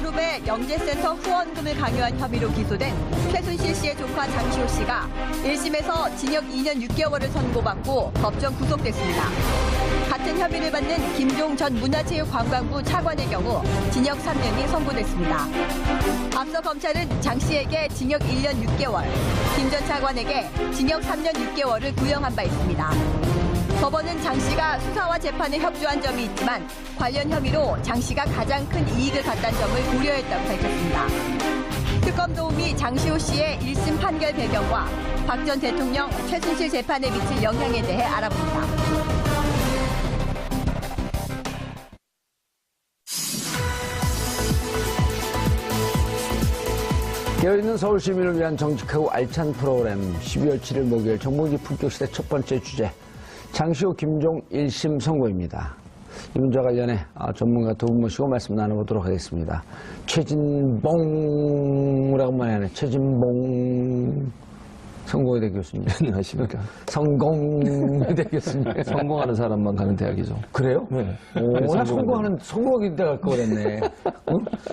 그룹의 영재센터 후원금을 강요한 혐의로 기소된 최순실 씨의 조카 장시호 씨가 1심에서 징역 2년 6개월을 선고받고 법정 구속됐습니다. 같은 혐의를 받는 김종 전 문화체육관광부 차관의 경우 징역 3년이 선고됐습니다. 앞서 검찰은 장 씨에게 징역 1년 6개월, 김 전 차관에게 징역 3년 6개월을 구형한 바 있습니다. 법원은 장 씨가 수사와 재판에 협조한 점이 있지만 관련 혐의로 장 씨가 가장 큰 이익을 갖다는 점을 고려했다고 밝혔습니다. 특검 도움이 장시호 씨의 1심 판결 배경과 박 전 대통령 최순실 재판에 미칠 영향에 대해 알아봅니다. 깨어있는 서울 시민을 위한 정직하고 알찬 프로그램 12월 7일 목요일 정봉기 품격시대 첫 번째 주제 장시호 김종 1심 선고입니다. 이 문제와 관련해 전문가 두 분 모시고 말씀 나눠보도록 하겠습니다. 최진봉이라고 말하네. 최진봉 성공회대 교수님. 안녕하십니까. 성공회대 교수님. 성공하는 사람만 가는 대학이죠. 그래요? 네. 나 성공하기 때 갈 거 그랬네.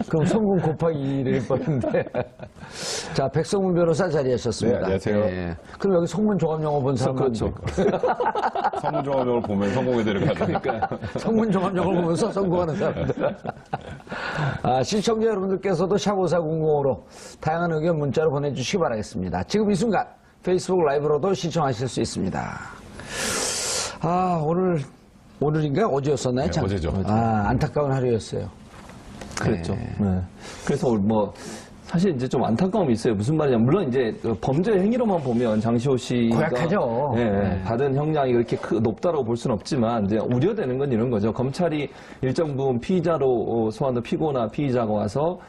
그럼 성공 곱하기 2를 뻔했는데. 자, 백성문 변호사 자리하셨습니다. 네, 안녕하세요. 네. 그럼 여기 성문 종합영어 본 사람 그렇죠. 성문 종합영어를 보면 성공회대를 가니까. 성문 종합영어를 보면서 성공하는 사람들. 시청자 여러분들께서도 샵5400으로 다양한 의견 문자로 보내주시기 바라겠습니다. 지금 이 순간 페이스북 라이브로도 시청하실 수 있습니다. 오늘인가? 어제였었나요? 네, 어제죠. 안타까운 하루였어요. 그랬죠. 네. 그래서 사실 이제 좀 안타까움이 있어요. 무슨 말이냐. 물론 이제 범죄 행위로만 보면 장시호 씨가 고약하죠. 받은 형량이 그렇게 높다고 볼 수는 없지만 이제 우려되는 건 이런 거죠. 검찰이 일정 부분 피의자로 소환된 피고나 피의자가 와서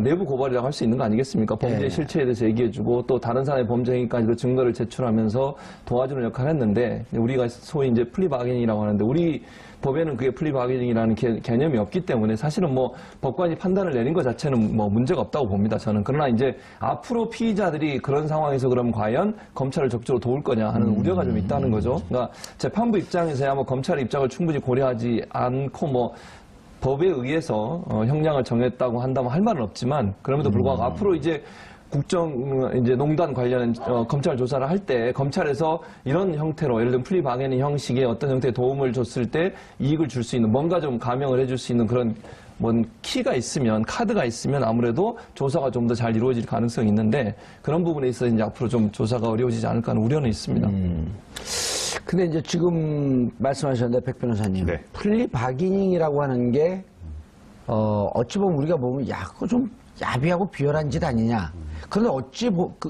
내부 고발이라고 할 수 있는 거 아니겠습니까? 범죄의 실체에 대해서 얘기해주고 또 다른 사람의 범죄 행위까지도 증거를 제출하면서 도와주는 역할을 했는데 우리가 소위 이제 플리바게닝이라고 하는데 우리 법에는 그게 플리바게닝이라는 개념이 없기 때문에 사실은 법관이 판단을 내린 것 자체는 문제가 없다고 봅니다. 저는. 그러나 이제 앞으로 피의자들이 그런 상황에서 그럼 과연 검찰을 적극적으로 도울 거냐 하는 우려가 좀 있다는 거죠. 그러니까 재판부 입장에서야 검찰의 입장을 충분히 고려하지 않고 법에 의해서 형량을 정했다고 한다면 할 말은 없지만 그럼에도 불구하고 앞으로 이제 농단 관련 검찰 조사를 할 때 검찰에서 이런 형태로 예를 들면 플리바게닝 형식의 어떤 형태의 도움을 줬을 때 이익을 줄 수 있는 뭔가 좀 감형을 해줄 수 있는 그런 키가 있으면 카드가 있으면 아무래도 조사가 좀 더 잘 이루어질 가능성이 있는데 그런 부분에 있어서 이제 앞으로 좀 조사가 어려워지지 않을까 하는 우려는 있습니다. 근데 이제 지금 말씀하셨는데 백 변호사님, 네. 플리바게닝이라고 하는 게 어찌 보면 우리가 보면 그거 좀 야비하고 비열한 짓 아니냐. 그런데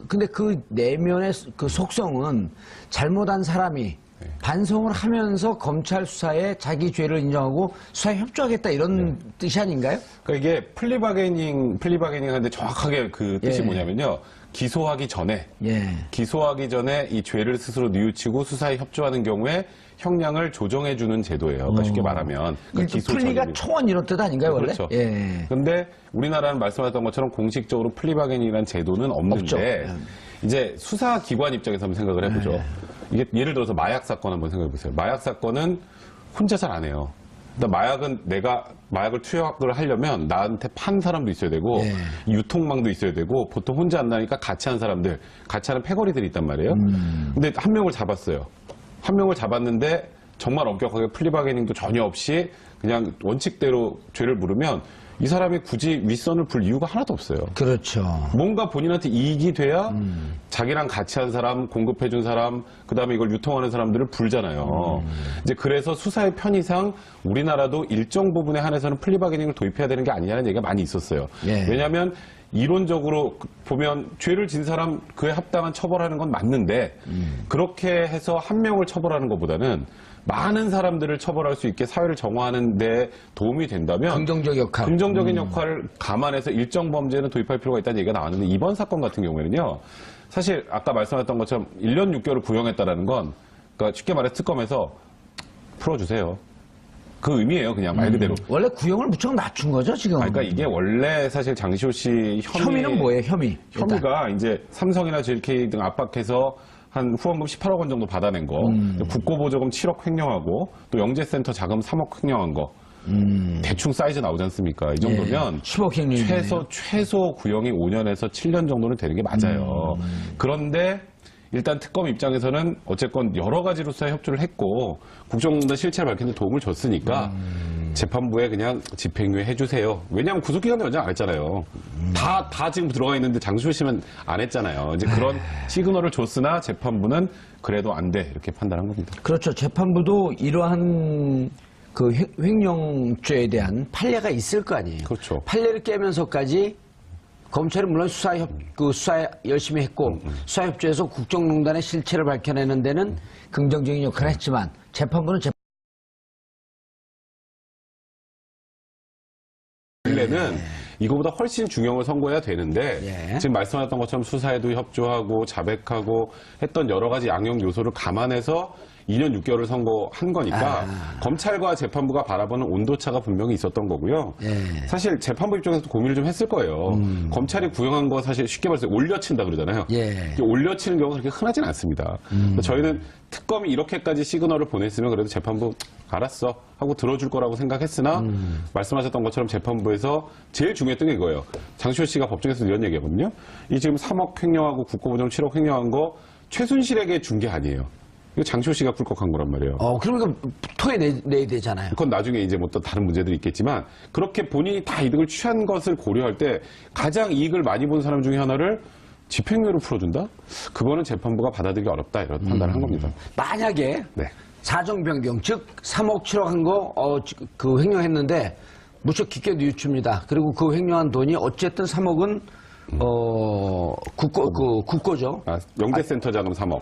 근데 그 내면의 그 속성은 잘못한 사람이 반성을 하면서 검찰 수사에 자기 죄를 인정하고 수사에 협조하겠다 이런 뜻이 아닌가요? 그러니까 이게 플리바게닝 하는데 정확하게 그 뜻이 뭐냐면요. 기소하기 전에 이 죄를 스스로 뉘우치고 수사에 협조하는 경우에 형량을 조정해주는 제도예요. 그러니까 쉽게 말하면. 그러니까 플리가 초원 이런 뜻 아닌가요, 원래? 그렇죠. 그런데 우리나라는 말씀하셨던 것처럼 공식적으로 플리바게닝이라는 제도는 없는데 이제 수사기관 입장에서 한번 생각을 해보죠. 이게 예를 들어서 마약 사건 한번 생각해보세요. 마약 사건은 혼자 잘 안 해요. 그러니까 내가 마약을 투약을 하려면 나한테 판 사람도 있어야 되고 유통망도 있어야 되고 보통 혼자 한다니까 같이 한 사람들, 같이 하는 패거리들이 있단 말이에요. 근데 한 명을 잡았어요. 한 명을 잡았는데 정말 엄격하게 플리바게닝도 전혀 없이 그냥 원칙대로 죄를 물으면 이 사람이 굳이 윗선을 불 이유가 하나도 없어요. 그렇죠. 뭔가 본인한테 이익이 돼야 자기랑 같이 한 사람, 공급해준 사람, 그 다음에 이걸 유통하는 사람들을 불잖아요. 이제 그래서 수사의 편의상 우리나라도 일정 부분에 한해서는 플리바게닝을 도입해야 되는 게 아니냐는 얘기가 많이 있었어요. 왜냐하면 이론적으로 보면 죄를 진 사람 그에 합당한 처벌하는 건 맞는데 그렇게 해서 한 명을 처벌하는 것보다는 많은 사람들을 처벌할 수 있게 사회를 정화하는 데 도움이 된다면 긍정적인 역할을 감안해서 일정 범죄는 도입할 필요가 있다는 얘기가 나왔는데 이번 사건 같은 경우에는요. 사실 아까 말씀하셨던 것처럼 1년 6개월을 구형했다라는 건 그러니까 쉽게 말해 특검에서 풀어주세요. 그 의미예요, 그냥 말 그대로. 원래 구형을 무척 낮춘 거죠, 지금? 그러니까 이게 원래 사실 장시호 씨 혐의는 뭐예요, 혐의가 이제 삼성이나 JK 등 압박해서 한 후원금 18억 원 정도 받아낸 거, 국고보조금 7억 횡령하고 또 영재센터 자금 3억 횡령한 거. 대충 사이즈 나오지 않습니까? 이 정도면 10억 행위. 최소 구형이 5년에서 7년 정도는 되는 게 맞아요. 그런데 일단 특검 입장에서는 어쨌건 여러 가지로 수사에 협조를 했고 국정농단 실체를 밝히는 데 도움을 줬으니까 재판부에 그냥 집행유예 해주세요. 왜냐하면 구속기간도 연장 안 했잖아요. 다 지금 들어가 있는데 장시호 씨는 안 했잖아요. 이제 그런 시그널을 줬으나 재판부는 그래도 안 돼 이렇게 판단한 겁니다. 그렇죠. 재판부도 이러한 그 횡령죄에 대한 판례가 있을 거 아니에요. 그렇죠. 판례를 깨면서까지 검찰은 물론 수사 열심히 했고 수사협조에서 국정농단의 실체를 밝혀내는 데는 긍정적인 역할을 했지만 재판부는 원래는 이거보다 훨씬 중형을 선고해야 되는데 예. 지금 말씀하셨던 것처럼 수사에도 협조하고 자백하고 했던 여러 가지 양형 요소를 감안해서 2년 6개월을 선고한 거니까 검찰과 재판부가 바라보는 온도차가 분명히 있었던 거고요. 예. 사실 재판부 입장에서도 고민을 좀 했을 거예요. 검찰이 구형한 거 사실 쉽게 말해서 올려친다 그러잖아요. 예. 올려치는 경우가 그렇게 흔하진 않습니다. 저희는 특검이 이렇게까지 시그널을 보냈으면 그래도 재판부 알았어 하고 들어줄 거라고 생각했으나 말씀하셨던 것처럼 재판부에서 제일 중요했던 게 이거예요. 장시호 씨가 법정에서 이런 얘기하거든요. 이 지금 3억 횡령하고 국고보증 7억 횡령한 거 최순실에게 준 게 아니에요. 이거 장시호 씨가 꿀꺽한 거란 말이에요. 그러면 토해내야 되잖아요. 그건 나중에 이제 뭐 또 다른 문제들이 있겠지만 그렇게 본인이 다 이득을 취한 것을 고려할 때 가장 이익을 많이 본 사람 중에 하나를 집행유예로 풀어준다? 그거는 재판부가 받아들이기 어렵다 이런 판단을 한 겁니다. 만약에 네. 사정변경 즉 3억 7억 한 거 그 횡령했는데 무척 깊게 뉘우칩니다. 그리고 그 횡령한 돈이 어쨌든 3억은 국고죠. 영재센터 자금 3억.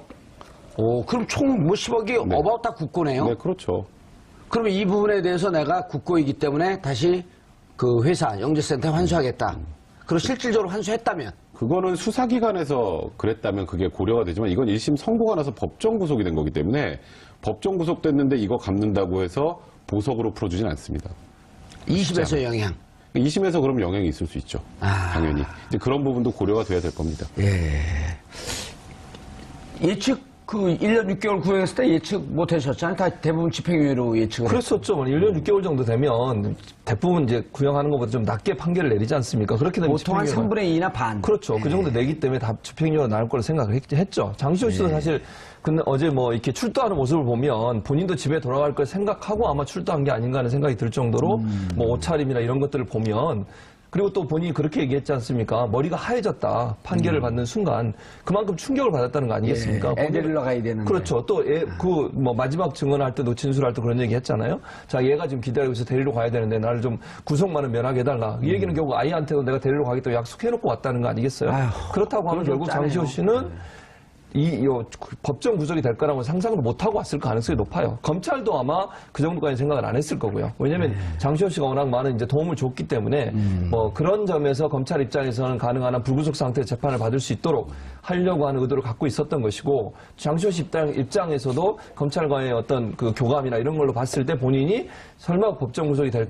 그럼 총 뭐 10억이 네. 어바웃 다 국고네요. 네, 그렇죠. 그러면 이 부분에 대해서 내가 국고이기 때문에 다시 그 회사 영재센터에 환수하겠다. 그리고 실질적으로 환수했다면 그거는 수사기관에서 그랬다면 그게 고려가 되지만 이건 1심 선고가 나서 법정 구속이 된 거기 때문에 법정 구속됐는데 이거 갚는다고 해서 보석으로 풀어주진 않습니다. 20에서 영향. 2심에서 그럼 영향이 있을 수 있죠. 당연히. 이제 그런 부분도 고려가 돼야 될 겁니다. 예측 그 1년 6개월 구형했을 때 예측 못 하셨잖아요. 다 대부분 집행유예로 예측을 그랬었죠. 1년 6개월 정도 되면 대부분 이제 구형하는 것보다 좀 낮게 판결을 내리지 않습니까? 그렇게 되면 보통 한 3분의 2나 반. 그렇죠. 그 정도 내기 때문에 다 집행유예가 나올 거라 생각을 했죠. 장시호 씨도 사실 근데 어제 뭐 이렇게 출두하는 모습을 보면 본인도 집에 돌아갈 걸 생각하고 아마 출두한 게 아닌가 하는 생각이 들 정도로 뭐 옷차림이나 이런 것들을 보면 그리고 또 본인이 그렇게 얘기했지 않습니까? 머리가 하얘졌다. 판결을 받는 순간 그만큼 충격을 받았다는 거 아니겠습니까? 애 데리러 가야 되는데. 그렇죠. 또 뭐 마지막 증언할 때도 진술할 때 그런 얘기 했잖아요. 자, 얘가 지금 기다리고 있어 데리러 가야 되는데 나를 좀 구속만은 면하게 해달라. 이 얘기는 결국 아이한테도 내가 데리러 가겠다고 약속해놓고 왔다는 거 아니겠어요? 그렇다고 하면 결국 장시호 씨는 법정 구속이 될 거라고 상상도 못하고 왔을 가능성이 높아요. 검찰도 아마 그 정도까지 생각을 안 했을 거고요. 왜냐면 장시호 씨가 워낙 많은 이제 도움을 줬기 때문에 뭐 그런 점에서 검찰 입장에서는 가능한 한 불구속 상태의 재판을 받을 수 있도록 하려고 하는 의도를 갖고 있었던 것이고 장시호 씨 입장에서도 검찰과의 어떤 그 교감이나 이런 걸로 봤을 때 본인이 설마 법정 구속이 될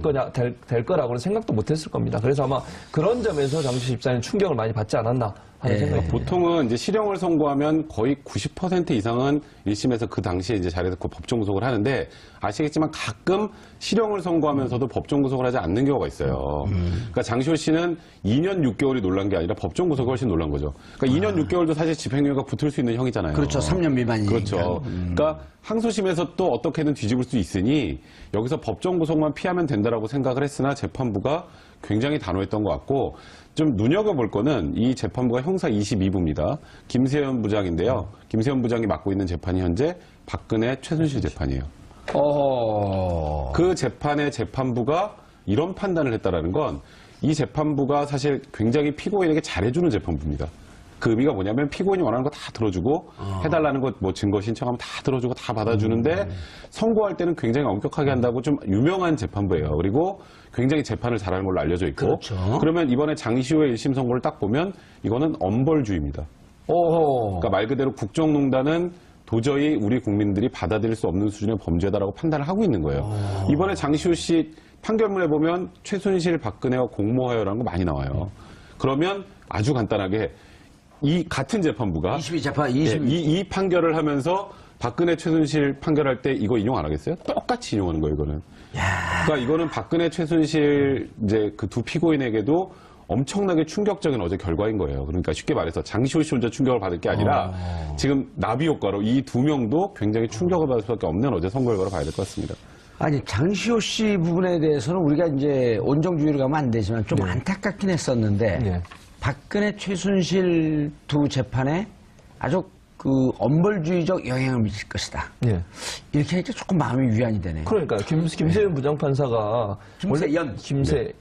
거라고는 생각도 못 했을 겁니다. 그래서 아마 그런 점에서 장시호 씨 입장에 충격을 많이 받지 않았나 하는 생각이 듭니다. 보통은 이제 실형을 선고하면 거의 90% 이상은 1심에서 그 당시에 이제 자리에서 법정 구속을 하는데 아시겠지만 가끔 실형을 선고하면서도 법정 구속을 하지 않는 경우가 있어요. 그러니까 장시호 씨는 2년 6개월이 놀란 게 아니라 법정 구속이 훨씬 놀란 거죠. 그러니까 2년 6개월도 사실 집행유예가 붙을 수 있는 형이잖아요. 그렇죠. 3년 미만이니까. 그렇죠. 그러니까 항소심에서 또 어떻게든 뒤집을 수 있으니 여기서 법정 구속만 피하면 된다라고 생각을 했으나 재판부가 굉장히 단호했던 것 같고 좀 눈여겨볼 거는 이 재판부가 형사 22부입니다. 김세현 부장인데요. 김세현 부장이 맡고 있는 재판이 현재 박근혜 최순실 재판이에요. 그 재판의 재판부가 이런 판단을 했다라는 건 이 재판부가 사실 굉장히 피고인에게 잘해주는 재판부입니다. 그 의미가 뭐냐면 피고인이 원하는 거 다 들어주고 해달라는 것 뭐 증거 신청하면 다 들어주고 다 받아주는데 선고할 때는 굉장히 엄격하게 한다고 좀 유명한 재판부예요. 그리고 굉장히 재판을 잘하는 걸로 알려져 있고 그렇죠. 그러면 이번에 장시호의 1심 선고를 딱 보면 이거는 엄벌주의입니다. 그러니까 말 그대로 국정농단은 도저히 우리 국민들이 받아들일 수 없는 수준의 범죄다라고 판단을 하고 있는 거예요. 이번에 장시호 씨 판결문에 보면 최순실, 박근혜와 공모하여라는 거 많이 나와요. 그러면 아주 간단하게 이 같은 재판부가 22 재판, 이 판결을 하면서 박근혜 최순실 판결할 때 이거 인용 안 하겠어요? 똑같이 인용하는 거예요, 이거는. 그러니까 이거는 박근혜 최순실 이제 그 두 피고인에게도 엄청나게 충격적인 어제 결과인 거예요. 그러니까 쉽게 말해서 장시호 씨 혼자 충격을 받을 게 아니라 지금 나비 효과로 이 두 명도 굉장히 충격을 받을 수밖에 없는 어제 선거 결과로 봐야 될 것 같습니다. 아니, 장시호 씨 부분에 대해서는 우리가 이제 온정주의로 가면 안 되지만 좀 안타깝긴 했었는데 네. 박근혜 최순실 두 재판에 아주 그 엄벌주의적 영향을 미칠 것이다. 예. 이렇게 하니까 조금 마음이 위안이 되네요. 그러니까 김세윤 부장판사가 김세연. 원래 김세윤,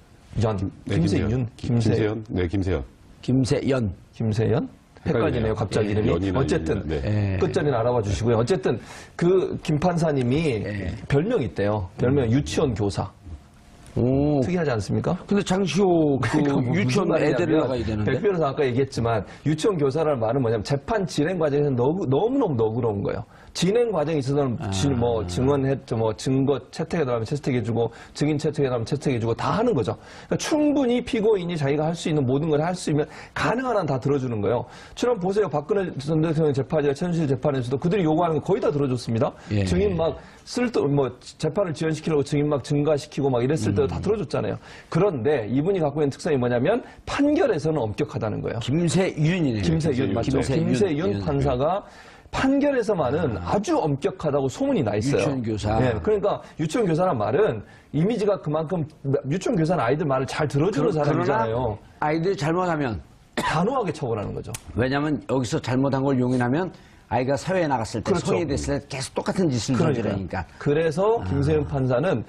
김세연, 네, 김세연. 김세연. 헷갈리네요, 갑자기 이름이. 연이나 어쨌든 네. 끝자리는 알아봐 주시고요. 어쨌든 그 김 판사님이 별명이 있대요. 별명 유치원 교사. 오. 특이하지 않습니까? 근데 장시호 그 그러니까 뭐 유치원 무슨 애들 말이냐면 나가야 되는데. 백 변호사 아까 얘기했지만 유치원 교사라는 말은 뭐냐면 재판 진행 과정에서 너무너무 너그러운 거예요. 진행 과정에 있어서는 뭐 증언했죠, 뭐 증거 채택해달라면 채택해주고 증인 채택해달라면 채택해주고 다 하는 거죠. 그러니까 충분히 피고인이 자기가 할 수 있는 모든 걸 할 수 있으면 가능한 한 다 들어주는 거예요. 지금 보세요, 박근혜 전 대통령 재판이나 최순실 재판에서도 그들이 요구하는 거 거의 다 들어줬습니다. 예. 증인 막 재판을 지연시키려고 증인 막 증가시키고 막 이랬을 때도 다 들어줬잖아요. 그런데 이분이 갖고 있는 특성이 뭐냐면 판결에서는 엄격하다는 거예요. 김세윤이네요. 김세윤 맞죠? 김세윤 판사가 판결에서만은 아주 엄격하다고 소문이 나 있어요. 유치원 교사. 네, 그러니까 유치원 교사란 말은 이미지가 그만큼 유치원 교사는 아이들 말을 잘 들어주는 사람이잖아요. 그러나 아이들이 잘못하면 단호하게 처벌하는 거죠. 왜냐하면 여기서 잘못한 걸 용인하면 아이가 사회에 나갔을 때 그렇죠. 성인이 됐을 때 계속 똑같은 짓을 저지르니까. 그래서 김세윤 판사는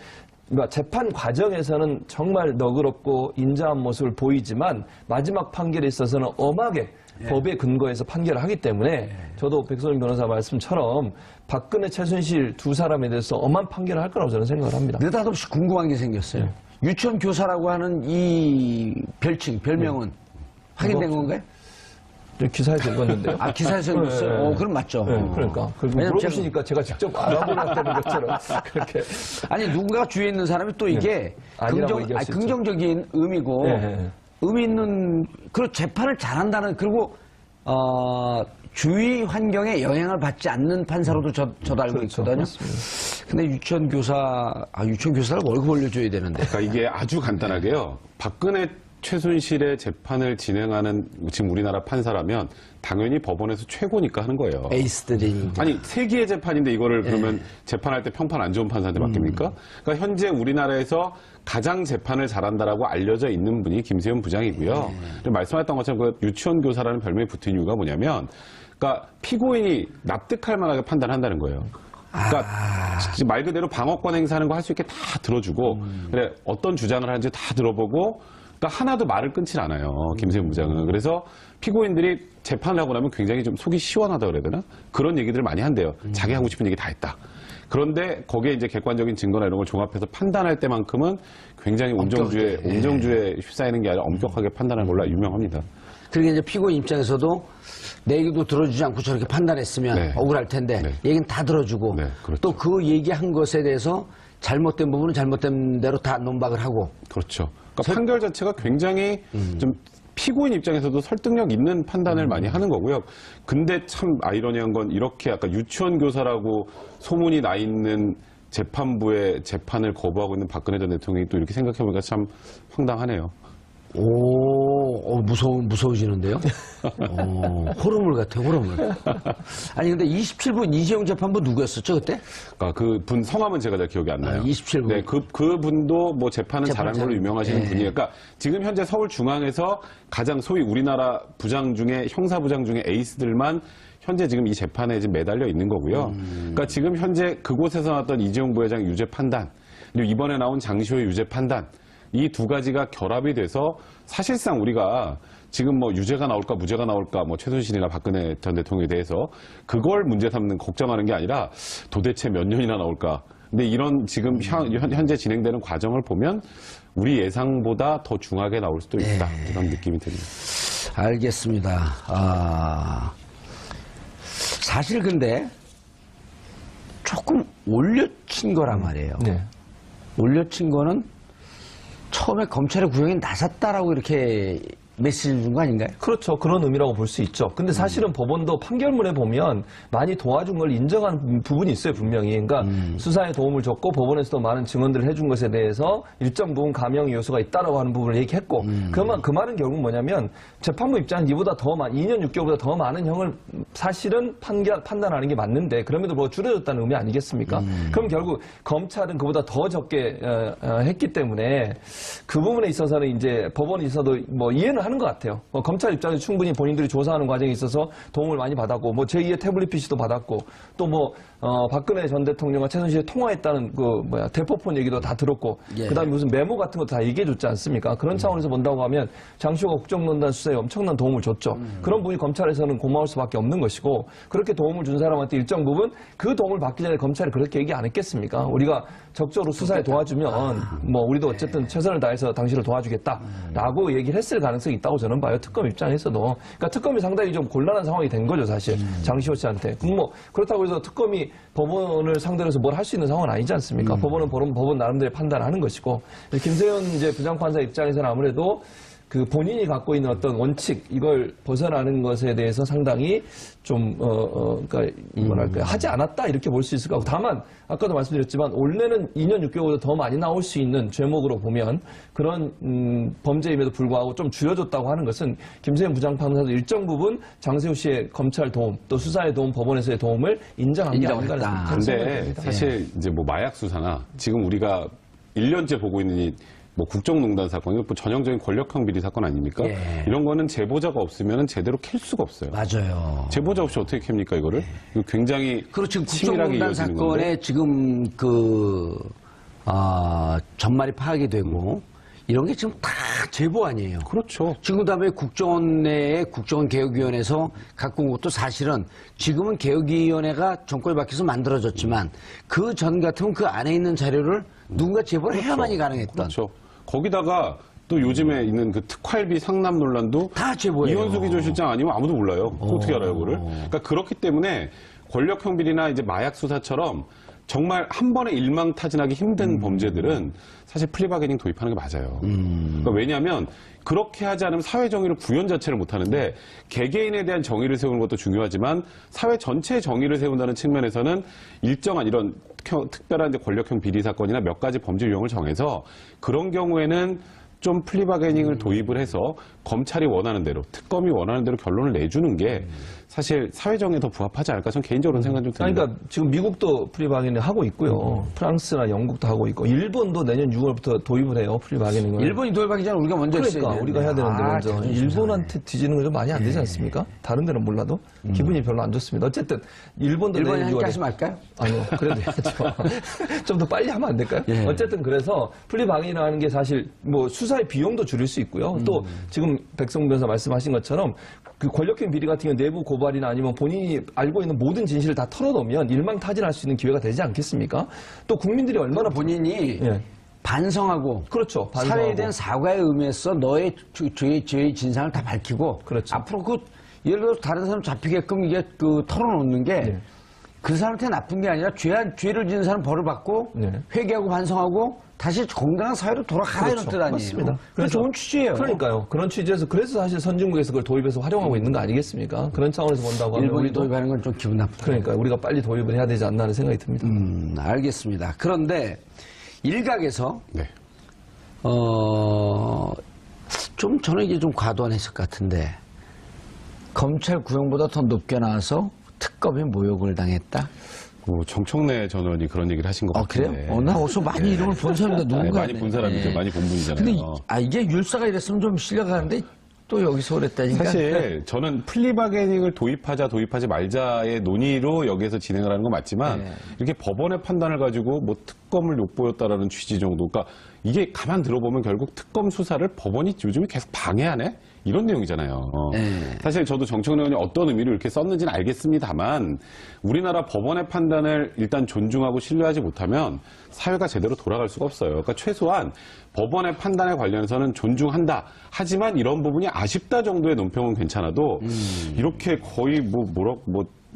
재판 과정에서는 정말 너그럽고 인자한 모습을 보이지만 마지막 판결에 있어서는 엄하게 법에 근거해서 판결을 하기 때문에 저도 백선임 변호사 말씀처럼 박근혜 최순실 두 사람에 대해서 엄한 판결을 할 거라고 저는 생각을 합니다. 느닷없이 궁금한 게 생겼어요. 유치원 교사라고 하는 이 별명은 확인된 건가요? 기사에서 읽었는데요. 아, 기사에서 읽었어요? 그럼 맞죠. 그러니까. 왜냐면 물어보시니까 제가 직접 알아보겠다는 것처럼 그렇게. 아니, 누군가 주위에 있는 사람이 또 이게 아니라고 얘기할 수 있죠. 긍정적인 의미고, 의미 있는, 그리고 재판을 잘한다는, 그리고, 주위 환경에 영향을 받지 않는 판사로도 저도 알고 있거든요. 맞습니다. 근데 유치원 교사를 월급 올려줘야 되는데. 그러니까 이게 아주 간단하게요. 박근혜 최순실의 재판을 진행하는 지금 우리나라 판사라면 당연히 법원에서 최고니까 하는 거예요. 에이스들이니까. 아니, 세기의 재판인데 이거를 그러면 재판할 때 평판 안 좋은 판사한테 맡깁니까? 그러니까 현재 우리나라에서 가장 재판을 잘한다라고 알려져 있는 분이 김세윤 부장이고요. 그리고 말씀하셨던 것처럼 그 유치원 교사라는 별명이 붙은 이유가 뭐냐면, 그러니까 피고인이 납득할 만하게 판단한다는 거예요. 그러니까 말 그대로 방어권 행사하는 거 할 수 있게 다 들어주고, 그래 어떤 주장을 하는지 다 들어보고, 그러니까 하나도 말을 끊질 않아요. 김세윤 부장은. 그래서 피고인들이 재판을 하고 나면 굉장히 좀 속이 시원하다 그래야 되나? 그런 얘기들을 많이 한대요. 자기 하고 싶은 얘기 다 했다. 그런데 거기에 이제 객관적인 증거나 이런 걸 종합해서 판단할 때만큼은 굉장히 온정주에 휩싸이는 게 아니라 엄격하게 판단하는 걸로 유명합니다. 그러니까 이제 피고인 입장에서도 내 얘기도 들어주지 않고 저렇게 판단했으면 네. 억울할 텐데 네. 얘기는 다 들어주고 네, 그렇죠. 또 그 얘기한 것에 대해서 잘못된 부분은 잘못된 대로 다 논박을 하고 그렇죠. 그러니까 판결 자체가 굉장히 좀 피고인 입장에서도 설득력 있는 판단을 많이 하는 거고요. 근데 참 아이러니한 건 이렇게 아까 유치원 교사라고 소문이 나 있는 재판부의 재판을 거부하고 있는 박근혜 전 대통령이 또 이렇게 생각해보니까 참 황당하네요. 무서워지는데요? 호러물 같아요, 호러물. 아니, 근데 27분 이재용 재판부 누구였었죠, 그때? 그러니까 그 분 성함은 제가 잘 기억이 안 나요. 27분. 네, 그 분도 뭐 재판은 잘한 걸로 유명하시는 예. 분이에요. 그러니까 지금 현재 서울중앙에서 가장 소위 우리나라 부장 중에 형사부장 중에 에이스들만 현재 지금 이 재판에 지금 매달려 있는 거고요. 그러니까 지금 현재 그곳에서 나왔던 이재용 부회장 유죄 판단, 그리고 이번에 나온 장시호의 유죄 판단, 이 두 가지가 결합이 돼서 사실상 우리가 지금 뭐 유죄가 나올까 무죄가 나올까 뭐 최순실이나 박근혜 전 대통령에 대해서 그걸 문제 삼는 걱정하는 게 아니라 도대체 몇 년이나 나올까. 근데 이런 지금 현재 진행되는 과정을 보면 우리 예상보다 더 중하게 나올 수도 있다. 이런 느낌이 듭니다. 알겠습니다. 사실 근데 조금 올려친 거란 말이에요. 네. 올려친 거는 처음에 검찰의 구형에 나섰다라고 이렇게 메시지를 준 거 아닌가요? 그렇죠. 그런 의미라고 볼 수 있죠. 근데 사실은 법원도 판결문에 보면 많이 도와준 걸 인정한 부분이 있어요, 분명히. 그러니까 수사에 도움을 줬고 법원에서도 많은 증언들을 해준 것에 대해서 일정 부분 감형 요소가 있다라고 하는 부분을 얘기했고 그 말은 결국 뭐냐면 재판부 입장은 이보다 더 2년 6개월보다 더 많은 형을 사실은 판단하는 게 맞는데 그럼에도 뭐 줄여줬다는 의미 아니겠습니까? 그럼 결국 검찰은 그보다 더 적게 했기 때문에 그 부분에 있어서는 이제 법원에 있어도 뭐 이해는 하는 것 같아요. 검찰 입장에서 충분히 본인들이 조사하는 과정에 있어서 도움을 많이 받았고, 뭐 제2의 태블릿 PC도 받았고, 또 뭐 박근혜 전 대통령과 최순실이 통화했다는 대포폰 얘기도 다 들었고, 예. 그다음에 무슨 메모 같은 것도 다 얘기해줬지 않습니까? 그런 차원에서 본다고 하면 장시호가 국정농단 수사에 엄청난 도움을 줬죠. 그런 분이 검찰에서는 고마울 수밖에 없는 것이고, 그렇게 도움을 준 사람한테 일정 부분 그 도움을 받기 전에 검찰이 그렇게 얘기 안 했겠습니까? 우리가 적극적으로 수사에 도와주면 뭐 우리도 어쨌든 최선을 다해서 당신을 도와주겠다라고 얘기를 했을 가능성이 있다고 저는 봐요. 특검 입장에서도. 그러니까 특검이 상당히 좀 곤란한 상황이 된 거죠, 사실. 장시호 씨한테. 뭐 그렇다고 해서 특검이 법원을 상대로 해서 뭘 할 수 있는 상황은 아니지 않습니까? 법원은 법원 나름대로 판단하는 것이고. 그래서 김세현 부장판사 입장에서는 아무래도 그 본인이 갖고 있는 어떤 원칙 이걸 벗어나는 것에 대해서 상당히 좀 그러니까 뭐랄까 하지 않았다 이렇게 볼 수 있을 것 같고, 다만 아까도 말씀드렸지만 원래는 2년 6개월보다 더 많이 나올 수 있는 죄목으로 보면 그런 범죄임에도 불구하고 좀 줄여줬다고 하는 것은 김세현 부장판사도 일정 부분 장세호 씨의 검찰 도움 또 수사의 도움 법원에서의 도움을 인정한 게 아닌가 인정했다. 하는 생각이 근데 듭니다. 사실 이제 뭐 마약 수사나 지금 우리가 1년째 보고 있는 이 뭐 국정농단 사건, 이거 뭐 전형적인 권력형 비리 사건 아닙니까? 예. 이런 거는 제보자가 없으면 제대로 캘 수가 없어요. 맞아요. 제보자 없이 어떻게 캡니까 이거를? 이거 굉장히 그렇죠. 치밀하게 국정농단 이어지는 사건에 건데. 지금 전말이 파악이 되고 이런 게 지금 다 제보 아니에요. 그렇죠. 지금 그다음에 국정원 내에 국정원개혁위원회에서 갖고 온 것도 사실은 지금은 개혁위원회가 정권이 바뀌어서 만들어졌지만 그 전 같으면 그 안에 있는 자료를 누군가 제보를 해야만이 가능했던. 그렇죠. 거기다가 또 요즘에 있는 그 특활비 상납 논란도 다 제보예요. 이현수 기조실장 아니면 아무도 몰라요. 어떻게 알아요, 그거를? 그러니까 그렇기 때문에 권력형 비리나 이제 마약 수사처럼 정말 한 번에 일망타진하기 힘든 범죄들은 사실 플리바게닝 도입하는 게 맞아요. 그러니까 왜냐하면 그렇게 하지 않으면 사회 정의를 구현 자체를 못 하는데 개개인에 대한 정의를 세우는 것도 중요하지만 사회 전체의 정의를 세운다는 측면에서는 일정한 이런 특별한 이제 권력형 비리 사건이나 몇 가지 범죄 유형을 정해서 그런 경우에는 좀 플리바게닝을 도입을 해서 검찰이 원하는 대로, 특검이 원하는 대로 결론을 내주는 게 사실 사회정의에 더 부합하지 않을까 저는 개인적으로는 생각이 좀 듭니다. 그러니까 지금 미국도 프리바게닝을 하고 있고요. 프랑스나 영국도 하고 있고 일본도 내년 6월부터 도입을 해요. 프리바게닝을. 일본이 도입하기 전에 우리가 먼저 했어야 그러니까 되는데. 우리가 해야 되는데 먼저 자존심 일본한테 뒤지는 건 좀 많이 안 되지 않습니까? 다른 데는 몰라도 기분이 별로 안 좋습니다. 어쨌든 일본도 일본이 내년 함께 6월에 하시면 할까요? 아니요, 그래도 해야죠. 좀 더 빨리 하면 안 될까요? 예. 어쨌든 그래서 플리바게닝이라는 게 사실 뭐 수사의 비용도 줄일 수 있고요. 또 지금 백성문 변호사 말씀하신 것처럼 그 권력형 비리 같은 경우 내부 고발이나 아니면 본인이 알고 있는 모든 진실을 다 털어놓으면 일망타진할 수 있는 기회가 되지 않겠습니까? 또 국민들이 얼마나 본인이 예. 반성하고 그렇죠. 사회에 대한 사과의 의미에서 너의 죄의 진상을 다 밝히고 그렇죠. 앞으로 예를 들어 다른 사람 잡히게끔 이게 털어놓는 게 그 사람한테 나쁜 게 아니라 죄를 지은 사람 벌을 받고 네. 회개하고 반성하고 다시 건강한 사회로 돌아가라 이런 뜻 아니에요. 맞습니다. 그게 좋은 취지예요. 그러니까요. 그런 취지에서 그래서 사실 선진국에서 그걸 도입해서 활용하고 있는 거 아니겠습니까? 그런 차원에서 본다고 하면 일본이 우리도 도입하는 건 좀 기분 나쁘다. 그러니까 우리가 빨리 도입을 해야 되지 않나 하는 생각이 듭니다. 알겠습니다. 그런데 일각에서 네. 좀 저는 이게 좀 과도한 해석 같은데 검찰 구형보다 더 높게 나와서 특검이 모욕을 당했다. 뭐 정청래 전 의원이 그런 얘기를 하신 것 그래요? 같은데. 나 어디서 많이 이름을 본 사람인데 누군가. 많이 본 사람이죠. 많이 본 분이잖아요. 근데 이게 율사가 이랬으면 좀 실려가는데 또 여기서 그랬다니까. 사실 저는 플리바게닝을 도입하지 말자의 논의로 여기에서 진행을 하는 건 맞지만 이렇게 법원의 판단을 가지고 뭐 특검을 욕보였다라는 취지 정도. 그러니까 이게 가만 들어보면 결국 특검 수사를 법원이 요즘에 계속 방해하네? 이런 내용이잖아요. 사실 저도 정청래 의원이 어떤 의미로 이렇게 썼는지는 알겠습니다만 우리나라 법원의 판단을 일단 존중하고 신뢰하지 못하면 사회가 제대로 돌아갈 수가 없어요. 그러니까 최소한 법원의 판단에 관련해서는 존중한다. 하지만 이런 부분이 아쉽다 정도의 논평은 괜찮아도 이렇게 거의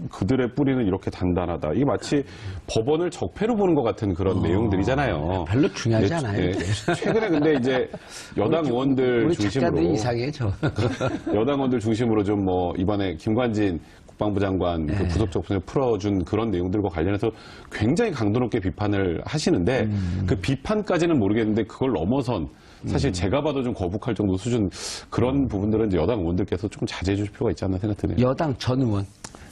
그들의 뿌리는 이렇게 단단하다. 이게 마치 법원을 적폐로 보는 것 같은 그런 내용들이잖아요. 별로 중요하지 네, 않아요. 최근에 근데 이제 여당 의원들 우리 중심으로 작가들이 이상해, 저. 여당 의원들 중심으로 좀 뭐 이번에 김관진 국방부 장관 그 구속적분을 풀어준 그런 내용들과 관련해서 굉장히 강도 높게 비판을 하시는데 그 비판까지는 모르겠는데 그걸 넘어선 사실 제가 봐도 좀 거북할 정도 수준 그런 부분들은 이제 여당 의원들께서 조금 자제해 주실 필요가 있지 않나 생각 드네요. 여당 전 의원.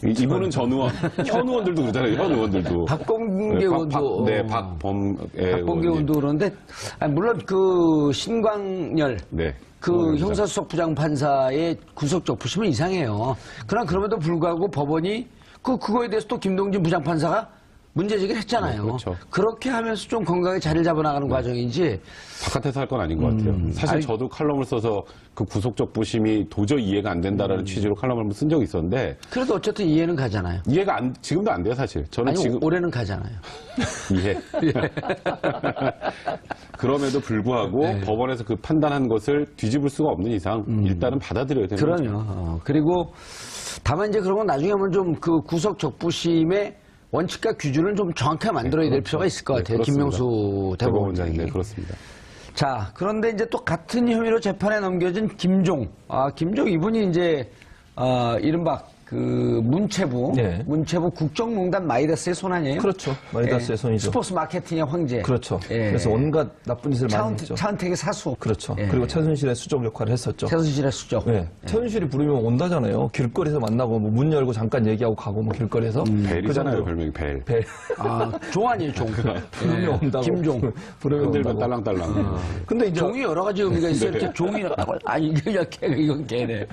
이분은 전 의원, 현 의원들도 그러잖아요. 현 의원들도. 박범계 의원도. 네, 박범계 의원도 그런데, 아니, 물론 그 신광열. 네. 그 형사수석 부장판사의 구속적 부심은 이상해요. 그러나 그럼에도 불구하고 법원이 그거에 대해서 또 김동진 부장판사가 문제제기를 했잖아요. 네, 그렇죠. 그렇게 하면서 좀 건강하게 자리를 잡아나가는 과정이지. 바깥에서 할 건 아닌 것 같아요. 사실 아니, 저도 칼럼을 써서 그 구속적 부심이 도저히 이해가 안 된다라는 취지로 칼럼을 한번 쓴 적이 있었는데 그래도 어쨌든 이해는 가잖아요. 이해가 지금도 안 돼요, 사실. 저는 아니, 지금 올해는 가잖아요. 이해. 그럼에도 불구하고 법원에서 그 판단한 것을 뒤집을 수가 없는 이상 일단은 받아들여야 되는 거죠. 그럼요. 그리고 다만 이제 그런 건 나중에 한번 좀 그 구속 적부심의 원칙과 기준을 좀 정확하게 만들어야 될 필요가 있을 것 같아요. 그렇습니다. 김명수 대법원장이. 네, 그렇습니다. 자, 그런데 이제 또 같은 혐의로 재판에 넘겨진 김종. 김종 이분이 이제, 이른바 그 문체부, 네. 문체부 국정농단 마이다스의 손 아니에요? 그렇죠. 마이다스의 손이죠. 스포츠 마케팅의 황제. 그렇죠. 예. 그래서 온갖 나쁜 짓을 많이 했죠. 차은택의 사수. 그렇죠. 예. 그리고 최순실의 수적 역할을 했었죠. 최순실의 수적. 네. 최순실이 부르면 온다잖아요. 길거리에서 만나고 뭐 문 열고 잠깐 얘기하고 가고 뭐 길거리에서. 벨이잖아요, 정도. 별명이 벨. 벨. 종 아니에요, 종. 부르면 온다고. 김종. 부르면 흔들면 온다고. 딸랑딸랑. 근데 이제 종이 여러 가지 의미가 있어요. 이렇게 종이라고, 이건 개네.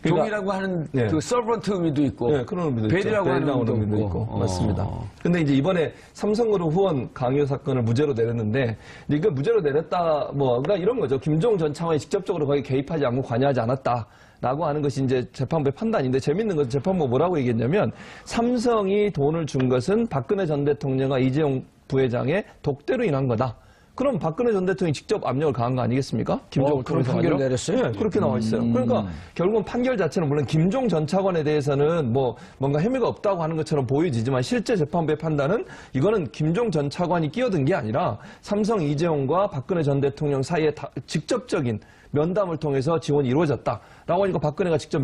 종이라고 하는 네. 그 서번트 의미도 있고. 네, 그런 의미도 벨이라고 있죠. 하는 벨이라고 의미도 있고. 있고. 맞습니다. 근데 이제 이번에 삼성그룹 후원 강요 사건을 무죄로 내렸는데, 이거 무죄로 내렸다, 그러니까 이런 거죠. 김종 전 차관이 직접적으로 거기 개입하지 않고 관여하지 않았다. 라고 하는 것이 이제 재판부의 판단인데, 재밌는 건 재판부가 뭐라고 얘기했냐면, 삼성이 돈을 준 것은 박근혜 전 대통령과 이재용 부회장의 독대로 인한 거다. 그럼 박근혜 전 대통령이 직접 압력을 가한 거 아니겠습니까? 김종을 그런 통해서 판결을 말이죠. 내렸어요? 네, 그렇게 나와 있어요. 그러니까 결국은 판결 자체는 물론 김종 전 차관에 대해서는 뭔가 혐의가 없다고 하는 것처럼 보여지지만 실제 재판부의 판단은 이거는 김종 전 차관이 끼어든 게 아니라 삼성 이재용과 박근혜 전 대통령 사이에 직접적인 면담을 통해서 지원이 이루어졌다라고 하니까 박근혜가 직접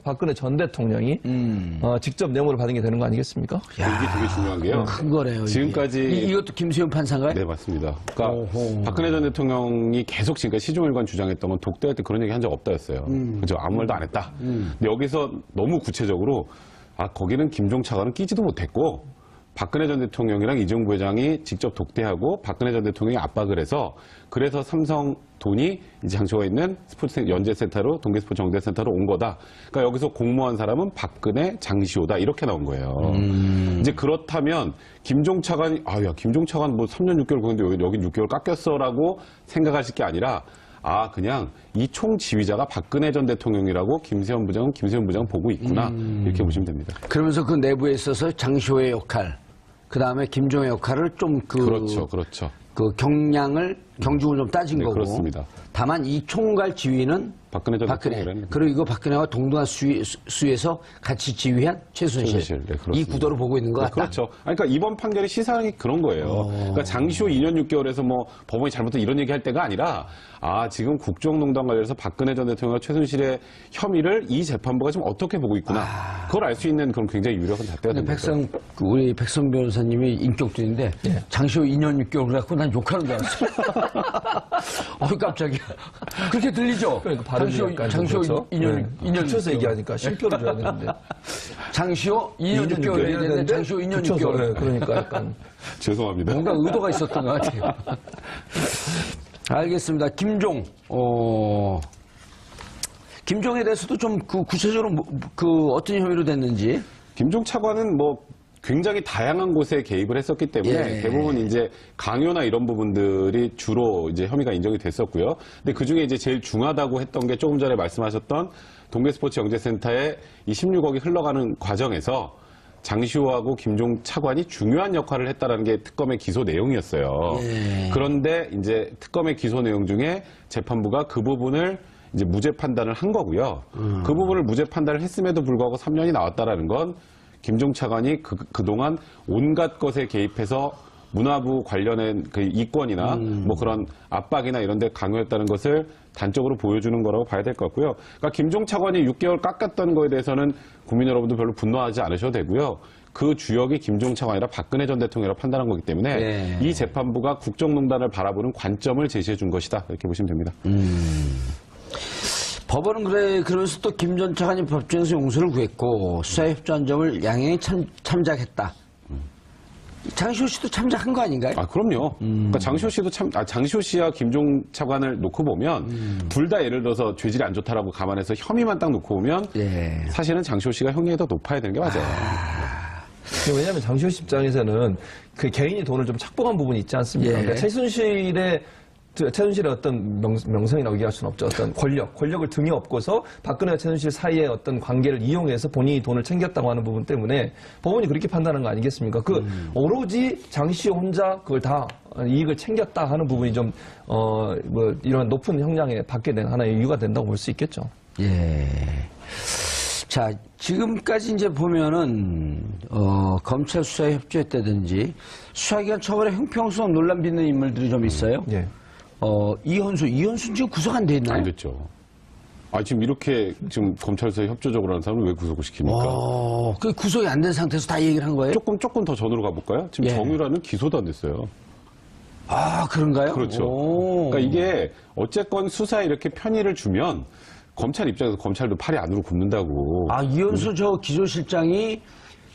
박근혜 전 대통령이 직접 뇌물을 받은 게 되는 거 아니겠습니까? 이게 되게 중요한 게요. 큰 거네요. 이게. 지금까지 이것도 김수현 판사인가요? 네, 맞습니다. 그러니까 오호. 박근혜 전 대통령이 계속 지금까지 시종일관 주장했던 건 독대할 때 그런 얘기 한 적 없다였어요. 그죠? 아무 말도 안 했다. 근데 여기서 너무 구체적으로 거기는 김종 차관은 끼지도 못했고 박근혜 전 대통령이랑 이재용 부회장이 직접 독대하고 박근혜 전 대통령이 압박을 해서 그래서 삼성 돈이 이제 장소가 있는 스포츠 연재센터로 동계스포츠 연재센터로 온 거다. 그러니까 여기서 공모한 사람은 박근혜, 장시호다 이렇게 나온 거예요. 이제 그렇다면 김종 차관이 김종 차관 뭐 3년 6개월 거는데 여긴 6개월 깎였어라고 생각하실 게 아니라 그냥 이 총 지휘자가 박근혜 전 대통령이라고 김세현 부장은 보고 있구나 이렇게 보시면 됩니다. 그러면서 그 내부에 있어서 장시호의 역할, 그 다음에 김종의 역할을 좀 그렇죠. 그 경중을 좀 따진 네, 거고. 그렇습니다. 다만 이 총괄 지휘는 박근혜 전 대통령이라는 그리고 이거 박근혜와 동등한 수에서 같이 지휘한 최순실. 네, 이 구도를 보고 있는 것 같다. 그렇죠. 그러니까 이번 판결의 시사하는 게 그런 거예요. 그러니까 장시호 2년 6개월에서 법원이 잘못했다 이런 얘기 할 때가 아니라 지금 국정농단 관련해서 박근혜 전 대통령과 최순실의 혐의를 이 재판부가 지금 어떻게 보고 있구나. 그걸 알 수 있는 그런 굉장히 유력한 잣대가 됩니다. 우리 백성 변호사님이 인격들인데 장시호 2년 6개월 그래갖고 난 욕하는 줄 알았어. 깜짝이야. 그렇게 들리죠? 그러니까 발음이 장시호 그렇죠? 2년 붙여서 얘기하니까 쉼표를 줘야 되는데. 장시호 2년 6개월 얘기했는데 장시호 2년 붙여서, 6개월. 그러니까 약간. 죄송합니다. 뭔가 의도가 있었던 것 같아요. 알겠습니다. 김종. 김종에 대해서도 좀 구체적으로 어떤 혐의로 됐는지. 김종 차관은 굉장히 다양한 곳에 개입을 했었기 때문에 대부분 이제 강요나 이런 부분들이 주로 이제 혐의가 인정이 됐었고요. 근데 그 중에 이제 제일 중하다고 했던 게 조금 전에 말씀하셨던 동계스포츠 영재센터에 이 16억이 흘러가는 과정에서 장시호하고 김종 차관이 중요한 역할을 했다라는 게 특검의 기소 내용이었어요. 그런데 이제 특검의 기소 내용 중에 재판부가 그 부분을 이제 무죄 판단을 한 거고요. 그 부분을 무죄 판단을 했음에도 불구하고 3년이 나왔다라는 건 김종 차관이 그동안 온갖 것에 개입해서 문화부 관련된 그 이권이나 뭐 그런 압박이나 이런 데 강요했다는 것을 단적으로 보여주는 거라고 봐야 될 것 같고요. 그러니까 김종 차관이 6개월 깎았던 거에 대해서는 국민 여러분도 별로 분노하지 않으셔도 되고요. 그 주역이 김종 차관이라 박근혜 전 대통령이라고 판단한 거기 때문에 네. 이 재판부가 국정농단을 바라보는 관점을 제시해 준 것이다. 이렇게 보시면 됩니다. 법원은 그러면서 또 김 전 차관이 법정에서 용서를 구했고 수사협조안점을 양형에 참작했다. 장시호 씨도 참작한 거 아닌가요? 아, 그럼요. 그러니까 장시호 씨도 장시호 씨와 김종 차관을 놓고 보면 둘 다 예를 들어서 죄질이 안 좋다라고 감안해서 혐의만 딱 놓고 보면 예. 사실은 장시호 씨가 형량이 더 높아야 되는 게 맞아요. 왜냐하면 장시호 씨 입장에서는 그 개인이 돈을 좀 착복한 부분이 있지 않습니까? 예. 그러니까 최순실의 어떤 명성이라고 얘기할 수는 없죠. 어떤 권력을 등에 업고서 박근혜와 최순실 사이의 어떤 관계를 이용해서 본인이 돈을 챙겼다고 하는 부분 때문에 법원이 그렇게 판단한 거 아니겠습니까? 오로지 장시호 혼자 그걸 다 이익을 챙겼다 하는 부분이 좀, 이런 높은 형량에 받게 된 하나의 이유가 된다고 볼 수 있겠죠. 예. 자, 지금까지 이제 보면은, 검찰 수사에 협조했다든지, 수사기관 처벌에 형평성 논란 빚는 인물들이 좀 있어요. 예. 이현수 지금 구속 안 돼 있나요? 안 됐죠. 아, 지금 이렇게 지금 검찰에서 협조적으로 하는 사람을 왜 구속을 시킵니까? 그 구속이 안 된 상태에서 다 얘기를 한 거예요? 조금 더 전으로 가볼까요? 지금 예. 정유라는 기소도 안 됐어요. 아, 그런가요? 그렇죠. 오. 그러니까 이게 어쨌건 수사에 이렇게 편의를 주면 검찰 입장에서 검찰도 팔이 안으로 굽는다고. 아, 이현수 저 기조실장이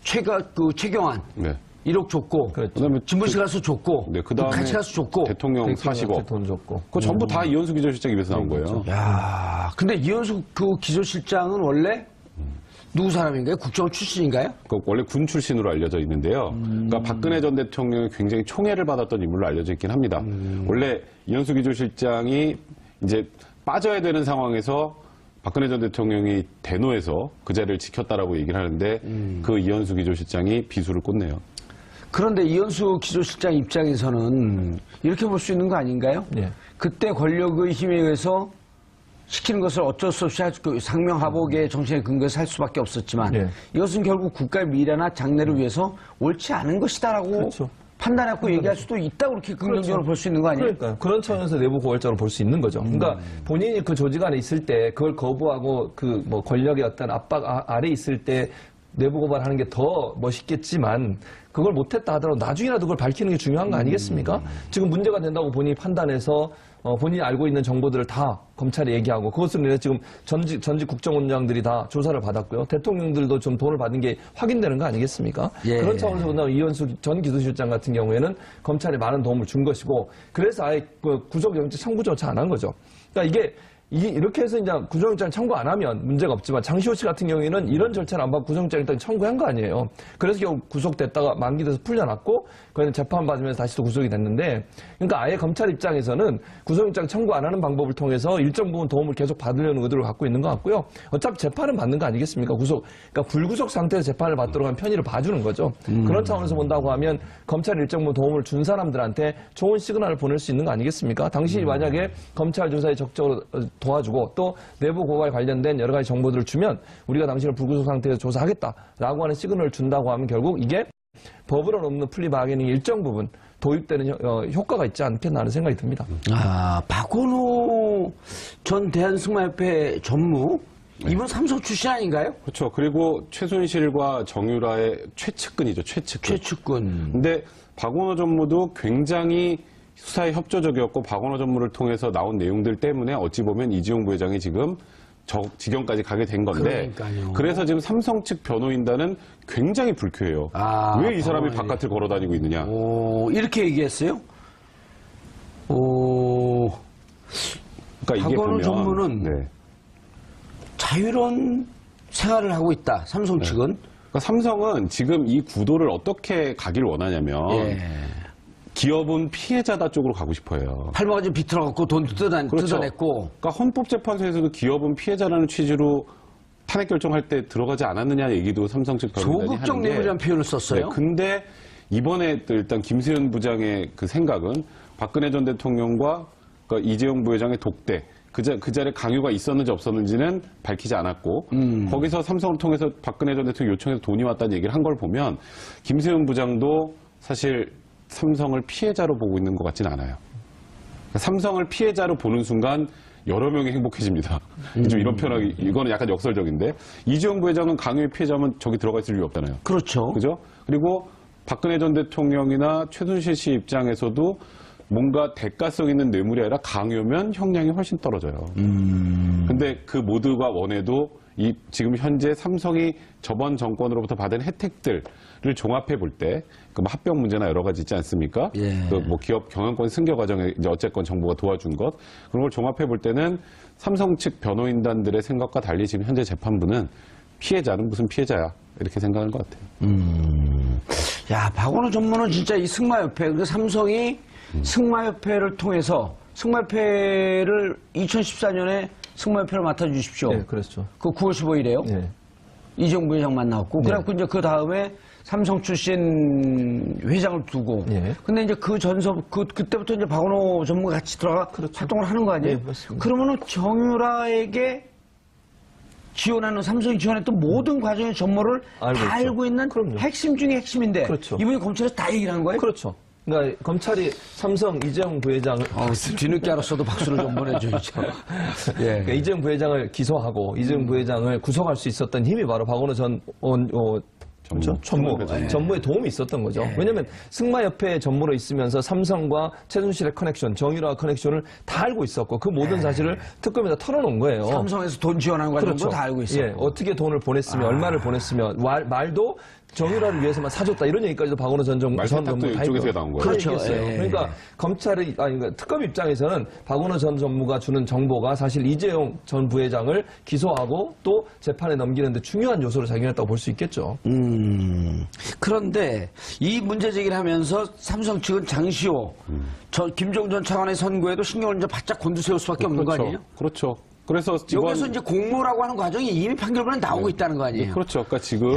최경환. 네. 1억 줬고. 그렇죠. 그다음에 진보실 가서 줬고. 네, 그다음에 같이 가서 줬고. 대통령 40억. 돈 줬고. 그거 전부 다 이현수 기조실장 입에서 나온 거예요. 야, 근데 이현수 그 기조실장은 원래 누구 사람인가요? 국정원 출신인가요? 원래 군 출신으로 알려져 있는데요. 그러니까 박근혜 전 대통령이 굉장히 총애를 받았던 인물로 알려져 있긴 합니다. 원래 이현수 기조실장이 이제 빠져야 되는 상황에서 박근혜 전 대통령이 대노해서 그 자리를 지켰다라고 얘기를 하는데 그 이현수 기조실장이 비수를 꽂네요. 그런데 이현수 기조실장 입장에서는 이렇게 볼 수 있는 거 아닌가요? 예. 그때 권력의 힘에 의해서 시키는 것을 어쩔 수 없이 상명하복의 정신에 근거해서 할 수밖에 없었지만 예. 이것은 결국 국가의 미래나 장래를 위해서 옳지 않은 것이다라고 그렇죠. 판단하고 얘기할 수도 있다고 그렇게 긍정적으로 볼 수 있는 거 아니에요? 그러니까요. 그런 차원에서 내부 고발자로 볼 수 있는 거죠. 그러니까 본인이 그 조직 안에 있을 때 그걸 거부하고 그 뭐 권력의 어떤 압박 아래 있을 때 내부 고발하는 게 더 멋있겠지만 그걸 못했다 하더라도 나중이라도 그걸 밝히는 게 중요한 거 아니겠습니까? 지금 문제가 된다고 본인이 판단해서 본인이 알고 있는 정보들을 다 검찰에 얘기하고 그것으로 인해 지금 전직 국정원장들이 다 조사를 받았고요. 대통령들도 좀 돈을 받은 게 확인되는 거 아니겠습니까? 예. 그런 차원에서 본다면 이현수 전 기도실장 같은 경우에는 검찰에 많은 도움을 준 것이고 그래서 아예 그 구속영장 청구조차 안 한 거죠. 그러니까 이렇게 해서 이제 구속영장 청구 안 하면 문제가 없지만 장시호 씨 같은 경우에는 이런 절차를 안 받고 구속영장 일단 청구한 거 아니에요. 그래서 결국 구속됐다가 만기돼서 풀려났고 그는 재판 받으면서 다시 또 구속이 됐는데 그러니까 아예 검찰 입장에서는 구속영장 청구 안 하는 방법을 통해서 일정 부분 도움을 계속 받으려는 의도를 갖고 있는 것 같고요. 어차피 재판은 받는 거 아니겠습니까? 그러니까 불구속 상태에서 재판을 받도록 한 편의를 봐주는 거죠. 그런 차원에서 본다고 하면 검찰이 일정 부분 도움을 준 사람들한테 좋은 시그널을 보낼 수 있는 거 아니겠습니까? 당시 만약에 검찰 조사에 적극적으로 도와주고 또 내부 고발 관련된 여러 가지 정보들을 주면 우리가 당신을 불구속 상태에서 조사하겠다라고 하는 시그널을 준다고 하면 결국 이게 법으로는 없는 플리 바게닝이 일정 부분 도입되는 효과가 있지 않겠나 하는 생각이 듭니다. 아, 박원호 전 대한승마협회 전무 이분 삼성 출신 아닌가요? 그렇죠. 그리고 최순실과 정유라의 최측근이죠. 최측근. 근데 박원호 전무도 굉장히 수사에 협조적이었고 박원호 전무를 통해서 나온 내용들 때문에 어찌 보면 이재용 부회장이 지금 저 지경까지 가게 된 건데 그러니까요. 그래서 지금 삼성 측 변호인단은 굉장히 불쾌해요. 아, 왜 이 사람이 박원호이. 바깥을 걸어 다니고 있느냐. 이렇게 얘기했어요? 그러니까 이게 박원호 보면 전무는 네. 자유로운 생활을 하고 있다. 삼성 측은. 그러니까 삼성은 지금 이 구도를 어떻게 가길 원하냐면 예. 기업은 피해자다 쪽으로 가고 싶어요. 팔바가지 비틀어갖고 돈 뜯어냈고. 그러니까 헌법재판소에서도 기업은 피해자라는 취지로 탄핵 결정할 때 들어가지 않았느냐 얘기도 삼성 측 변호인단이 소극적 하는데 내부자는 표현을 썼어요. 네, 근데 이번에 또 일단 김수현 부장의 그 생각은 박근혜 전 대통령과 그러니까 이재용 부회장의 독대 그 자리에 강요가 있었는지 없었는지는 밝히지 않았고 거기서 삼성을 통해서 박근혜 전 대통령 요청해서 돈이 왔다는 얘기를 한 걸 보면 김세훈 부장도 사실 삼성을 피해자로 보고 있는 것 같지는 않아요. 그러니까 삼성을 피해자로 보는 순간 여러 명이 행복해집니다. 좀 이런 표현하기 이거는 약간 역설적인데 이재용 부회장은 강요의 피해자면 저기 들어가 있을 이유 없잖아요. 그렇죠. 그죠? 그리고 박근혜 전 대통령이나 최순실 씨 입장에서도 뭔가 대가성 있는 뇌물이 아니라 강요면 형량이 훨씬 떨어져요. 근데 그 모두가 원해도 이 지금 현재 삼성이 저번 정권으로부터 받은 혜택들을 종합해 볼 때, 그 합병 문제나 여러 가지 있지 않습니까? 예. 그 뭐 기업 경영권 승계 과정에 이제 어쨌건 정부가 도와준 것 그런 걸 종합해 볼 때는 삼성 측 변호인단들의 생각과 달리 지금 현재 재판부는 피해자는 무슨 피해자야 이렇게 생각하는 것 같아요. 야, 박원호 전무는 진짜 이 승마협회, 그리고 삼성이 승마협회를 통해서 승마협회를 2014년에 승마협회를 맡아주십시오. 네, 그렇죠. 그 9월 15일에요. 네. 이재용 부회장 만나고. 네. 그래갖고 이제 그 다음에 삼성 출신 회장을 두고. 네. 근데 이제 그 그때부터 이제 박원호 전무가 같이 들어가 활동을 하는 거 아니에요? 네, 맞습니다. 그러면은 정유라에게 지원하는 삼성이 지원했던 모든 과정의 전모를 알고 다 있죠. 알고 있는 그럼요. 핵심 중에 핵심인데 그렇죠. 이분이 검찰에서 다 얘기를 한 거예요? 그렇죠. 그러니까 검찰이 삼성 이재용 부회장을 뒤늦게 알았어도 박수를 좀 보내줘야죠. 예. 그러니까 이재용 부회장을 기소하고 이재용 부회장을 구속할 수 있었던 힘이 바로 박원호 전 전무의 도움이 있었던 거죠. 왜냐하면 승마협회 전무로 있으면서 삼성과 최순실의 커넥션, 정유라 커넥션을 다 알고 있었고 그 모든 사실을 특검에다 털어놓은 거예요. 삼성에서 돈 지원하는 과정도 다 알고 있어요. 예, 어떻게 돈을 보냈으며 얼마를 보냈으며 말도 정유라를 위해서만 사줬다 이런 얘기까지도 박원호 전 정부 말세탁도 이쪽에서 나온 거예요. 그렇죠. 얘기했어요. 예. 그러니까 검찰이 그러니까 특검 입장에서는 박원호 전 전무가 주는 정보가 사실 이재용 전 부회장을 기소하고 또 재판에 넘기는데 중요한 요소로 작용했다고 볼 수 있겠죠. 그런데 이 문제 제기를 하면서 삼성 측은 장시호, 김종 전 차관의 선고에도 신경을 이제 바짝 곤두세울 수밖에 없는 거 아니에요? 그렇죠. 그래서 여기서 이제 공모라고 하는 과정이 이미 판결문에 나오고 있다는 거 아니에요? 그렇죠. 그러니까 지금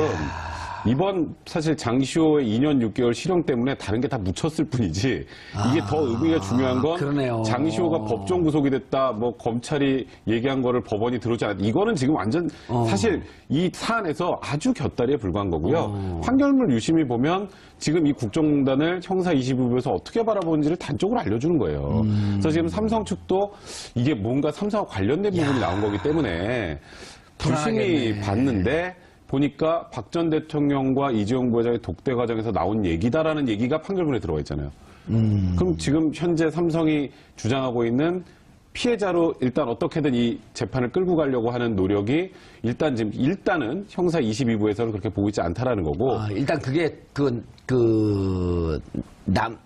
이번 사실 장시호의 2년 6개월 실형 때문에 다른 게 다 묻혔을 뿐이지 이게 더 의미가 중요한 건 그러네요. 장시호가 법정 구속이 됐다 뭐 검찰이 얘기한 거를 법원이 들어오지 않았다 이거는 지금 완전 사실 이 사안에서 아주 곁다리에 불과한 거고요. 판결문 유심히 보면 지금 이 국정농단을 형사 22부에서 어떻게 바라보는지를 단적으로 알려주는 거예요. 그래서 지금 삼성 측도 이게 뭔가 삼성과 관련된 부분이 나온 거기 때문에 불심히 봤는데 보니까 박 전 대통령과 이재용 부회장의 독대 과정에서 나온 얘기다라는 얘기가 판결문에 들어가 있잖아요. 그럼 지금 현재 삼성이 주장하고 있는 피해자로 일단 어떻게든 이 재판을 끌고 가려고 하는 노력이 일단은 형사 22부에서는 그렇게 보고 있지 않다라는 거고. 일단 그게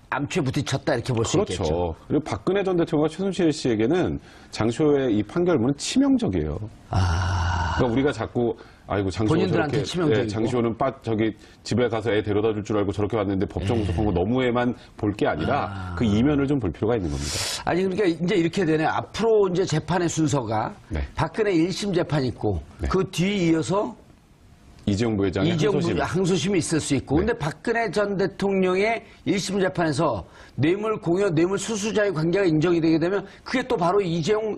암초에 부딪혔다 이렇게 볼 수 있겠죠. 그렇죠. 그리고 박근혜 전 대통령과 최순실 씨에게는 장시호의 이 판결문은 치명적이에요. 그러니까 우리가 자꾸 아이고 장시호 본인들한테 저렇게 치명적이고. 장시호는 저기 집에 가서 애 데려다 줄 줄 알고 저렇게 왔는데 법정 구속한 거 너무에만 볼 게 아니라 그 이면을 좀 볼 필요가 있는 겁니다. 아니 그러니까 이제 이렇게 되네. 앞으로 이제 재판의 순서가 네. 박근혜 1심 재판 있고 그 뒤 이어서 이재용 부회장의 항소심. 항소심이 있을 수 있고. 근데 박근혜 전 대통령의 1심 재판에서 뇌물 공여, 뇌물 수수자의 관계가 인정이 되게 되면 그게 또 바로 이재용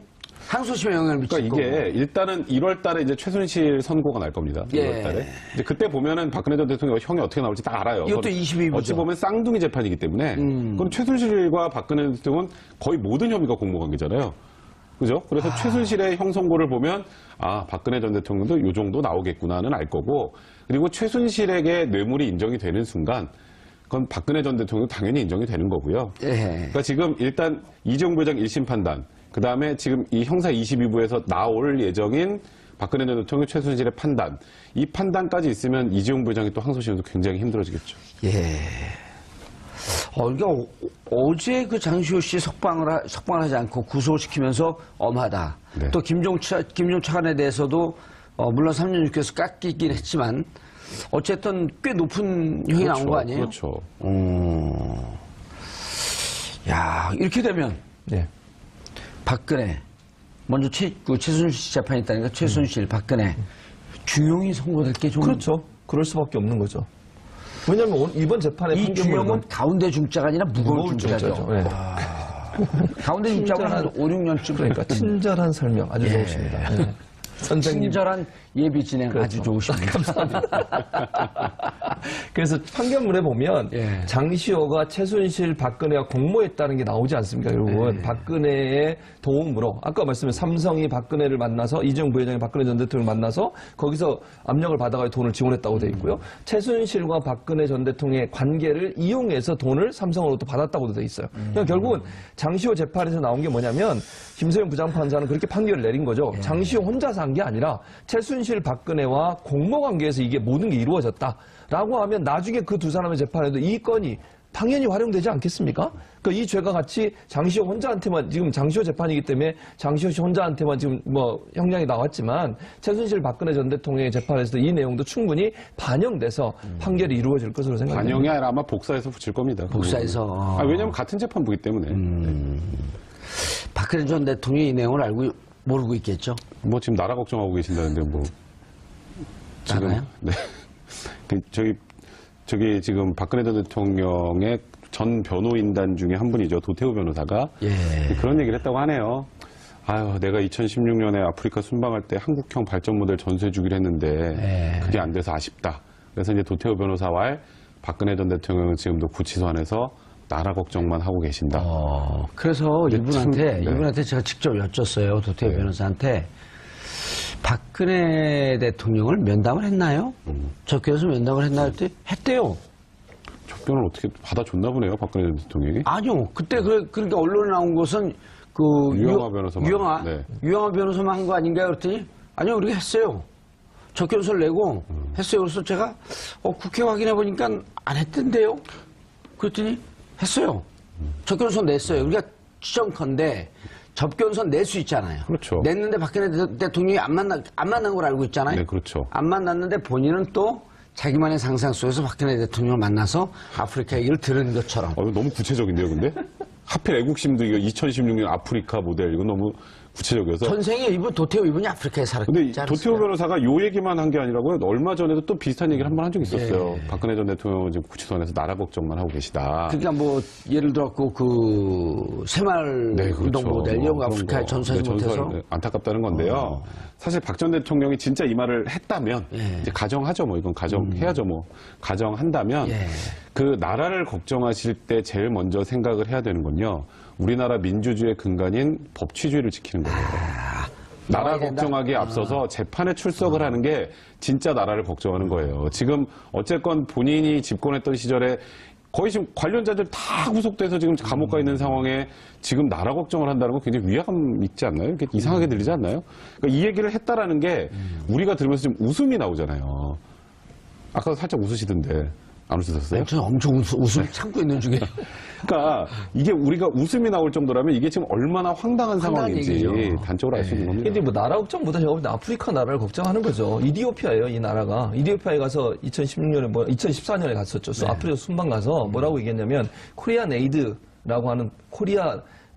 항소심에 영향을 미칠 그러니까 이게 거고. 일단은 1월 달에 이제 최순실 선고가 날 겁니다. 예. 1월 달에. 이제 그때 보면은 박근혜 전 대통령 형이 어떻게 나올지 딱 알아요. 이것도 22부죠. 어찌 보면 쌍둥이 재판이기 때문에. 그럼 최순실과 박근혜 전 대통령은 거의 모든 혐의가 공모관계잖아요. 그죠? 그래서 최순실의 형 선고를 보면 박근혜 전 대통령도 요 정도 나오겠구나는 알 거고 그리고 최순실에게 뇌물이 인정이 되는 순간 그건 박근혜 전 대통령도 당연히 인정이 되는 거고요. 예. 그러니까 지금 일단 이재용 부회장 1심 판단 그 다음에 지금 이 형사 22부에서 나올 예정인 박근혜 전 대통령 최순실의 판단 이 판단까지 있으면 이재용 부회장이 또 항소심도 굉장히 힘들어지겠죠. 예. 그러니까 어제 그 장시호 씨 석방을 하지 않고 구속시키면서 엄하다. 네. 또 김종 차관에 대해서도 물론 3년 6개월에서 깎이긴 했지만 어쨌든 꽤 높은 형이 나온 거 아니에요? 그렇죠. 야 이렇게 되면 네. 박근혜 먼저 최순실 씨 재판이 있다니까 최순실, 박근혜 중형이 선고될 게 좀 그렇죠. 그럴 수밖에 없는 거죠. 왜냐하면 이번 재판의 이 판결문은 중형은 가운데 중자가 아니라 무거운 중자죠. 네. 가운데 입장을 한 5, 6년쯤. 그러니까 친절한 설명 아주 좋으십니다. 네. 선생님. 친절한 예비 진행 아주 좋으십니다. 그래서 판결문에 보면 예. 장시호가 최순실, 박근혜와 공모했다는 게 나오지 않습니까, 여러분? 박근혜의 도움으로 아까 말씀드린 삼성이 박근혜를 만나서 이재용 부회장이 박근혜 전 대통령을 만나서 거기서 압력을 받아가 돈을 지원했다고 돼 있고요. 최순실과 박근혜 전 대통령의 관계를 이용해서 돈을 삼성으로부터 받았다고도 돼 있어요. 그러니까 결국은 장시호 재판에서 나온 게 뭐냐면 김소영 부장판사는 그렇게 판결을 내린 거죠. 장시호 혼자서 한 게 아니라 최순실, 박근혜와 공모 관계에서 이게 모든 게 이루어졌다라고 하면 나중에 그 두 사람의 재판에도 이 건이 당연히 활용되지 않겠습니까? 그러니까 이 죄가 같이 장시호 혼자한테만 지금 장시호 재판이기 때문에 장시호 씨 혼자한테만 지금 뭐 형량이 나왔지만 최순실, 박근혜 전 대통령의 재판에서도 이 내용도 충분히 반영돼서 판결이 이루어질 것으로 생각합니다. 반영이 아니라 아마 복사해서 붙일 겁니다. 복사해서. 왜냐하면 같은 재판부기 때문에. 박근혜 전 대통령이 이 내용을 모르고 있겠죠. 뭐 지금 나라 걱정하고 계신다는데 뭐 지금 나라요? 네. 저기 지금 박근혜 전 대통령의 전 변호인단 중에 한 분이죠. 도태우 변호사가 그런 얘기를 했다고 하네요. 아유, 내가 2016년에 아프리카 순방할 때 한국형 발전 모델 전수해 주기로 했는데 그게 안 돼서 아쉽다. 그래서 이제 도태우 변호사와 박근혜 전 대통령은 지금도 구치소 안에서 나라 걱정만 하고 계신다. 그래서 이분한테 네. 제가 직접 여쭸어요. 도태우 변호사한테. 박근혜 대통령을 면담을 했나요? 접견에서 면담을 했나요? 했더니 했대요. 접견을 어떻게 받아줬나 보네요. 박근혜 전 대통령이. 아니요. 그때 그러니까 언론에 나온 것은 그 유영하 변호사만. 유영하 변호사만 한 거 아닌가요? 그랬더니 아니요. 우리가 했어요. 접견서를 내고 했어요. 그래서 제가 국회 확인해 보니까 안 했던데요. 그랬더니 했어요. 접견서 냈어요. 우리가 추정컨대 접견서 낼 수 있잖아요. 그렇죠. 냈는데 박근혜 대통령이 안 만난 걸 알고 있잖아요. 네, 그렇죠. 안 만났는데 본인은 또 자기만의 상상 속에서 박근혜 대통령을 만나서 아프리카 얘기를 들은 것처럼. 이거 너무 구체적인데요, 근데? 하필 애국심도 이거 2016년 아프리카 모델, 이거 너무 구체적이어서. 전생에 도태우 이분이 아프리카에 살았지 근데 않았어요? 도태우 변호사가 요 얘기만 한 게 아니라고요. 얼마 전에도 또 비슷한 얘기를 한 번 한 적이 있었어요. 박근혜 전 대통령은 지금 구치소 안에서 나라 걱정만 하고 계시다. 그러니까 뭐 예를 들었고 그 새마을 운동 모델 영 아프리카에 전수하지 못해서 안타깝다는 건데요. 사실 박 전 대통령이 진짜 이 말을 했다면 이제 가정하죠. 뭐 이건 가정해야죠. 뭐 가정한다면 그 나라를 걱정하실 때 제일 먼저 생각을 해야 되는 건요. 우리나라 민주주의의 근간인 법치주의를 지키는 거예요. 나라 걱정하기에 앞서서 재판에 출석을 하는 게 진짜 나라를 걱정하는 거예요. 지금 어쨌건 본인이 집권했던 시절에 거의 지금 관련자들 다 구속돼서 지금 감옥 가 있는 상황에 지금 나라 걱정을 한다는 건 굉장히 위화감 있지 않나요? 이렇게 이상하게 들리지 않나요? 그러니까 이 얘기를 했다라는 게 우리가 들으면서 좀 웃음이 나오잖아요. 아까 살짝 웃으시던데. 안 웃으셨어요? 저는 엄청 웃음 참고 있는 중이에요. 그러니까 이게 우리가 웃음이 나올 정도라면 이게 지금 얼마나 황당한 상황인지 얘기죠. 단적으로 알 수 있는 겁니다. 근데 뭐 나라 걱정보다 제가 볼 때 아프리카 나라를 걱정하는 거죠. 이디오피아예요, 이 나라가. 이디오피아에 가서 2016년에 2014년에 갔었죠. 아프리카 순방 가서 뭐라고 얘기했냐면 코리안 에이드라고 하는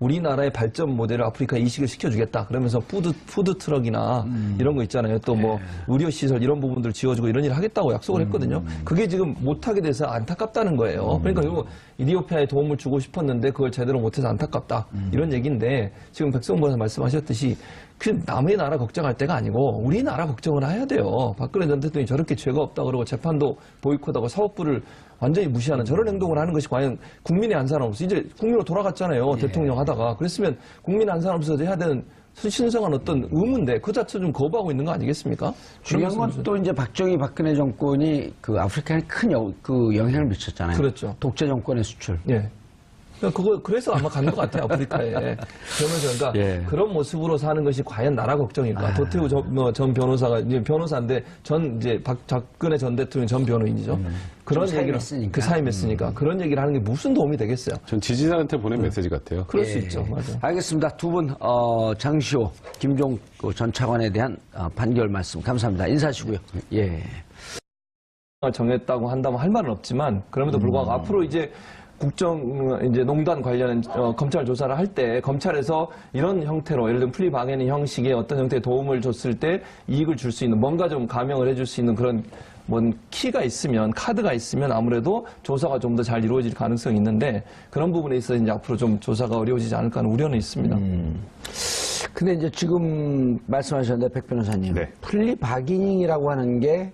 우리나라의 발전 모델을 아프리카에 이식을 시켜주겠다. 그러면서 푸드 트럭이나 이런 거 있잖아요. 또 뭐 의료 시설 이런 부분들 지어주고 이런 일을 하겠다고 약속을 했거든요. 그게 지금 못하게 돼서 안타깝다는 거예요. 그러니까 이거 이디오피아에 도움을 주고 싶었는데 그걸 제대로 못해서 안타깝다. 이런 얘기인데 지금 백성원 변호사 말씀하셨듯이 그 남의 나라 걱정할 때가 아니고 우리나라 걱정을 해야 돼요. 박근혜 전 대통령이 저렇게 죄가 없다 그러고 재판도 보이콧하고 사법부를 완전히 무시하는 저런 행동을 하는 것이 과연 국민의 한 사람 없어. 이제 국민으로 돌아갔잖아요. 대통령 하다가. 그랬으면 국민 한 사람 없어서 해야 되는 신성한 어떤 의무인데 그 자체 좀 거부하고 있는 거 아니겠습니까? 중요한 건 또 이제 박정희 박근혜 정권이 아프리카에 큰 영향을 미쳤잖아요. 그렇죠. 독재 정권의 수출. 예. 그래서 아마 간 것 같아요, 아프리카에. 그러면서, 그러니까, 그런 모습으로 사는 것이 과연 나라 걱정일까? 도태우 전 변호사가, 이제 변호사인데, 이제 박근혜 전 대통령 전 변호인이죠. 그런 얘기를, 사임했으니까. 그런 얘기를 하는 게 무슨 도움이 되겠어요? 전 지지자한테 보낸 메시지 같아요. 그럴 수 있죠, 맞아요. 알겠습니다. 두 분, 장시호, 김종 전 차관에 대한 판결 말씀 감사합니다. 인사하시고요. 예. 정했다고 한다면 할 말은 없지만, 그럼에도 불구하고 앞으로 이제, 국정 이제 농단 관련 검찰 조사를 할 때 검찰에서 이런 형태로 예를 들면 플리바게닝 형식의 어떤 형태의 도움을 줬을 때 이익을 줄 수 있는 뭔가 좀 감형을 해줄 수 있는 그런 뭔 키가 있으면 카드가 있으면 아무래도 조사가 좀 더 잘 이루어질 가능성이 있는데 그런 부분에 있어서 이제 앞으로 좀 조사가 어려워지지 않을까 하는 우려는 있습니다. 근데 이제 지금 말씀하셨는데 백 변호사님, 네. 플리바기닝이라고 하는 게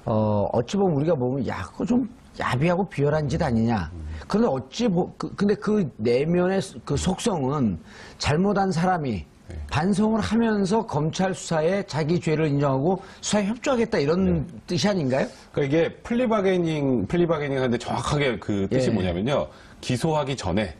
어찌 보면 우리가 보면 야 그거 좀 야비하고 비열한 짓 아니냐. 그런데 근데 그 내면의 그 속성은 잘못한 사람이 반성을 하면서 검찰 수사에 자기 죄를 인정하고 수사에 협조하겠다 이런 뜻이 아닌가요? 그러니까 이게 플리바게닝 하는데 정확하게 그 뜻이 예. 뭐냐면요. 기소하기 전에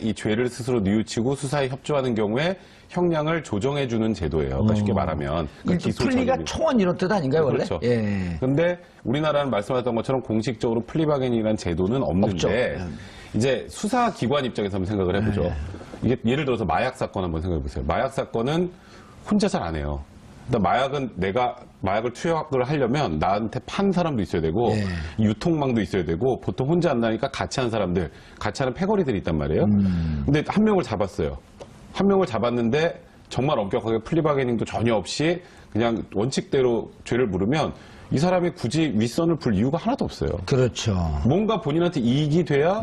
이 죄를 스스로 뉘우치고 수사에 협조하는 경우에 형량을 조정해주는 제도예요. 그러니까 쉽게 말하면. 그러니까 기소 플리가 전입니다. 초원 이런 뜻 아닌가요, 원래? 그렇죠. 예. 근데 우리나라는 말씀하셨던 것처럼 공식적으로 플리바게닝이라는 제도는 없는데 없죠. 이제 수사기관 입장에서 한번 생각을 해보죠. 이게 예를 들어서 마약 사건 한번 생각해보세요. 마약 사건은 혼자 잘 안 해요. 일단 마약은 내가 마약을 투약을 하려면 나한테 판 사람도 있어야 되고 유통망도 있어야 되고 보통 혼자 안 나니까 같이 한 사람들, 같이 하는 패거리들이 있단 말이에요. 근데 한 명을 잡았어요. 한 명을 잡았는데 정말 엄격하게 플리바게닝도 전혀 없이 그냥 원칙대로 죄를 물으면 이 사람이 굳이 윗선을 불 이유가 하나도 없어요. 그렇죠. 뭔가 본인한테 이익이 돼야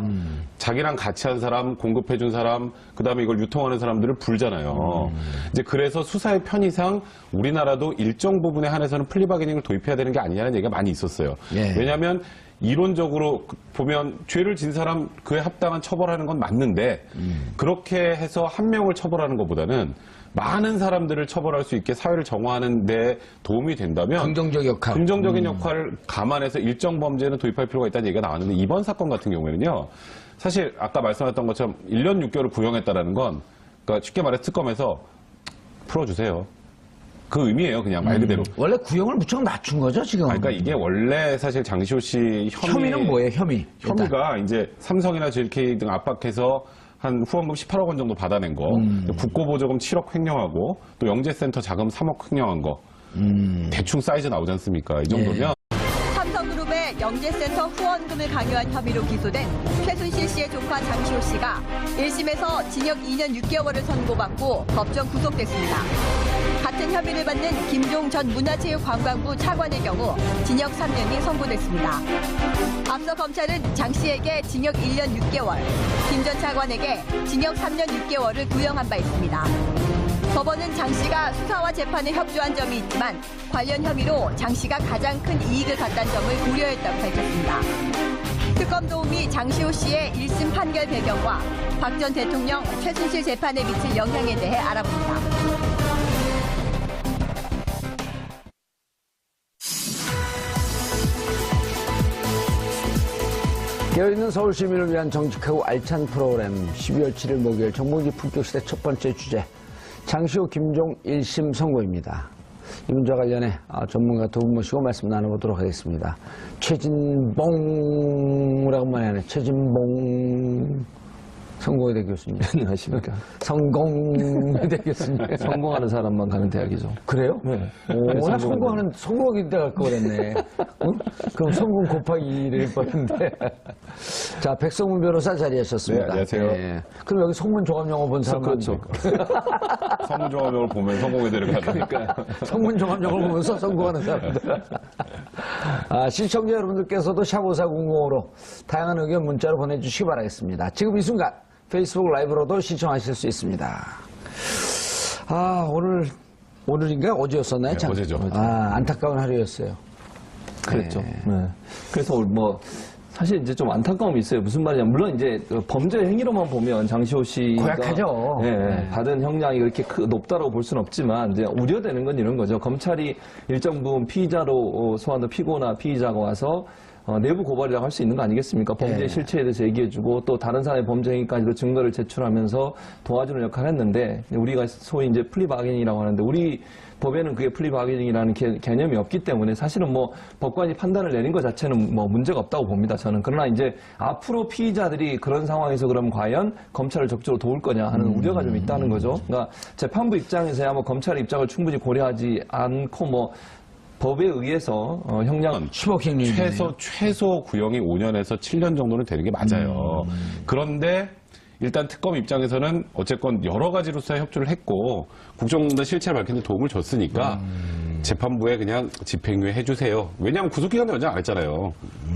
자기랑 같이 한 사람, 공급해준 사람, 그 다음에 이걸 유통하는 사람들을 불잖아요. 이제 그래서 수사의 편의상 우리나라도 일정 부분에 한해서는 플리바게닝을 도입해야 되는 게 아니냐는 얘기가 많이 있었어요. 예. 왜냐하면 이론적으로 보면 죄를 진 사람 그에 합당한 처벌하는 건 맞는데 그렇게 해서 한 명을 처벌하는 것보다는 많은 사람들을 처벌할 수 있게 사회를 정화하는 데 도움이 된다면 긍정적 역할. 긍정적인 역할을 감안해서 일정 범죄는 도입할 필요가 있다는 얘기가 나왔는데 이번 사건 같은 경우에는요. 사실 아까 말씀하셨던 것처럼 1년 6개월을 구형했다라는 건 그러니까 쉽게 말해 특검에서 풀어주세요. 그 의미예요. 그냥 말 그대로. 원래 구형을 무척 낮춘 거죠, 지금? 그러니까 이게 원래 사실 장시호 씨 혐의는 뭐예요, 혐의? 혐의가 이제 삼성이나 JK 등 압박해서 한 후원금 18억 원 정도 받아낸 거, 국고보조금 7억 횡령하고 또 영재센터 자금 3억 횡령한 거, 대충 사이즈 나오지 않습니까? 이 정도면 삼성그룹의 영재센터 후원금을 강요한 혐의로 기소된 최순실 씨의 조카 장시호 씨가 1심에서 징역 2년 6개월을 선고받고 법정 구속됐습니다. 같은 혐의를 받는 김종 전 문화체육관광부 차관의 경우 징역 3년이 선고됐습니다. 앞서 검찰은 장 씨에게 징역 1년 6개월, 김 전 차관에게 징역 3년 6개월을 구형한 바 있습니다. 법원은 장 씨가 수사와 재판에 협조한 점이 있지만 관련 혐의로 장 씨가 가장 큰 이익을 갖다는 점을 우려했다고 밝혔습니다. 특검 도움이 장시호 씨의 1심 판결 배경과 박 전 대통령 최순실 재판에 미칠 영향에 대해 알아봅니다. 깨어있는 서울 시민을 위한 정직하고 알찬 프로그램 12월 7일 목요일 정봉지 품격시대 첫 번째 주제 장시호 김종 1심 선고입니다. 이 문제와 관련해 전문가 두 분 모시고 말씀 나눠보도록 하겠습니다. 최진봉 오래간만에 하네. 최진봉 성공회대 교수님. 안녕하십니까. 성공회대 교수님. 성공하는 사람만 가는 대학이죠. 그래요? 네. 오, 나 성공하기 때 갈 거 그랬네. 그럼 성공 곱하기 1일 뻔인데. 자, 백성문 변호사 자리하셨습니다. 네, 안녕하세요. 네. 그럼 여기 성문 종합영어 본 사람 그렇죠. 성문종합영을 보면 성공회대를 가니까. 성문 종합영어를 보면서 성공하는 사람들. 시청자 여러분들께서도 샵5400으로 다양한 의견 문자로 보내주시기 바라겠습니다. 지금 이 순간 페이스북 라이브로도 시청하실 수 있습니다. 오늘인가 어제였었나요? 네, 어제죠. 안타까운 하루였어요. 그랬죠. 네. 그래서 사실 이제 좀 안타까움이 있어요. 무슨 말이냐. 물론 이제 범죄 행위로만 보면 장시호 씨가 고약하죠. 네, 받은 형량이 그렇게 높다고 볼 수는 없지만 이제 우려되는 건 이런 거죠. 검찰이 일정 부분 피의자로 소환된 피고나 피의자가 와서 내부 고발이라고 할 수 있는 거 아니겠습니까? 범죄 실체에 대해서 얘기해주고 또 다른 사람의 범죄 행위까지도 증거를 제출하면서 도와주는 역할을 했는데 우리가 소위 이제 플리바게닝이라고 하는데 우리 법에는 그게 플리바게닝이라는 개념이 없기 때문에 사실은 법관이 판단을 내린 것 자체는 문제가 없다고 봅니다. 저는. 그러나 이제 앞으로 피의자들이 그런 상황에서 그럼 과연 검찰을 적극적으로 도울 거냐 하는 우려가 좀 있다는 거죠. 그러니까 재판부 입장에서야 검찰의 입장을 충분히 고려하지 않고 법에 의해서 형량 10억 행령 최소 구형이 5년에서 7년 정도는 되는 게 맞아요. 그런데 일단 특검 입장에서는 어쨌건 여러 가지로 수사 협조를 했고 국정농단 실체를 밝히는 데 도움을 줬으니까 재판부에 그냥 집행유예 해주세요. 왜냐하면 구속기간이 연장 안 했잖아요.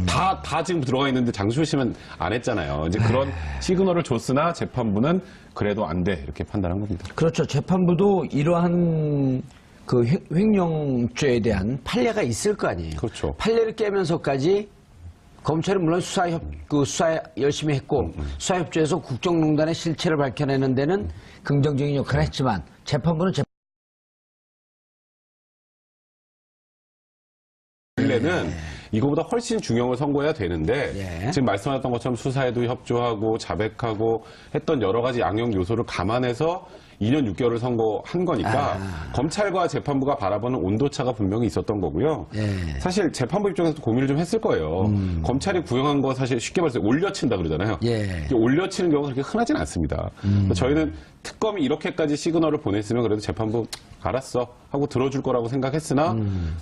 다 지금 들어가 있는데 장시호 씨는 안 했잖아요. 이제 그런 시그널을 줬으나 재판부는 그래도 안 돼 이렇게 판단한 겁니다. 그렇죠. 재판부도 이러한 그 횡령죄에 대한 판례가 있을 거 아니에요. 그렇죠. 판례를 깨면서까지 검찰이 물론 수사 열심히 했고 수사협조에서 국정농단의 실체를 밝혀내는 데는 긍정적인 역할을 했지만 재판부는 원래는 이거보다 훨씬 중형을 선고해야 되는데 예. 지금 말씀하셨던 것처럼 수사에도 협조하고 자백하고 했던 여러 가지 양형 요소를 감안해서 2년 6개월을 선고한 거니까 검찰과 재판부가 바라보는 온도차가 분명히 있었던 거고요. 예. 사실 재판부 입장에서도 고민을 좀 했을 거예요. 검찰이 구형한 거 사실 쉽게 말해서 올려친다 그러잖아요. 예. 올려치는 경우가 그렇게 흔하진 않습니다. 저희는 특검이 이렇게까지 시그널을 보냈으면 그래도 재판부 알았어 하고 들어줄 거라고 생각했으나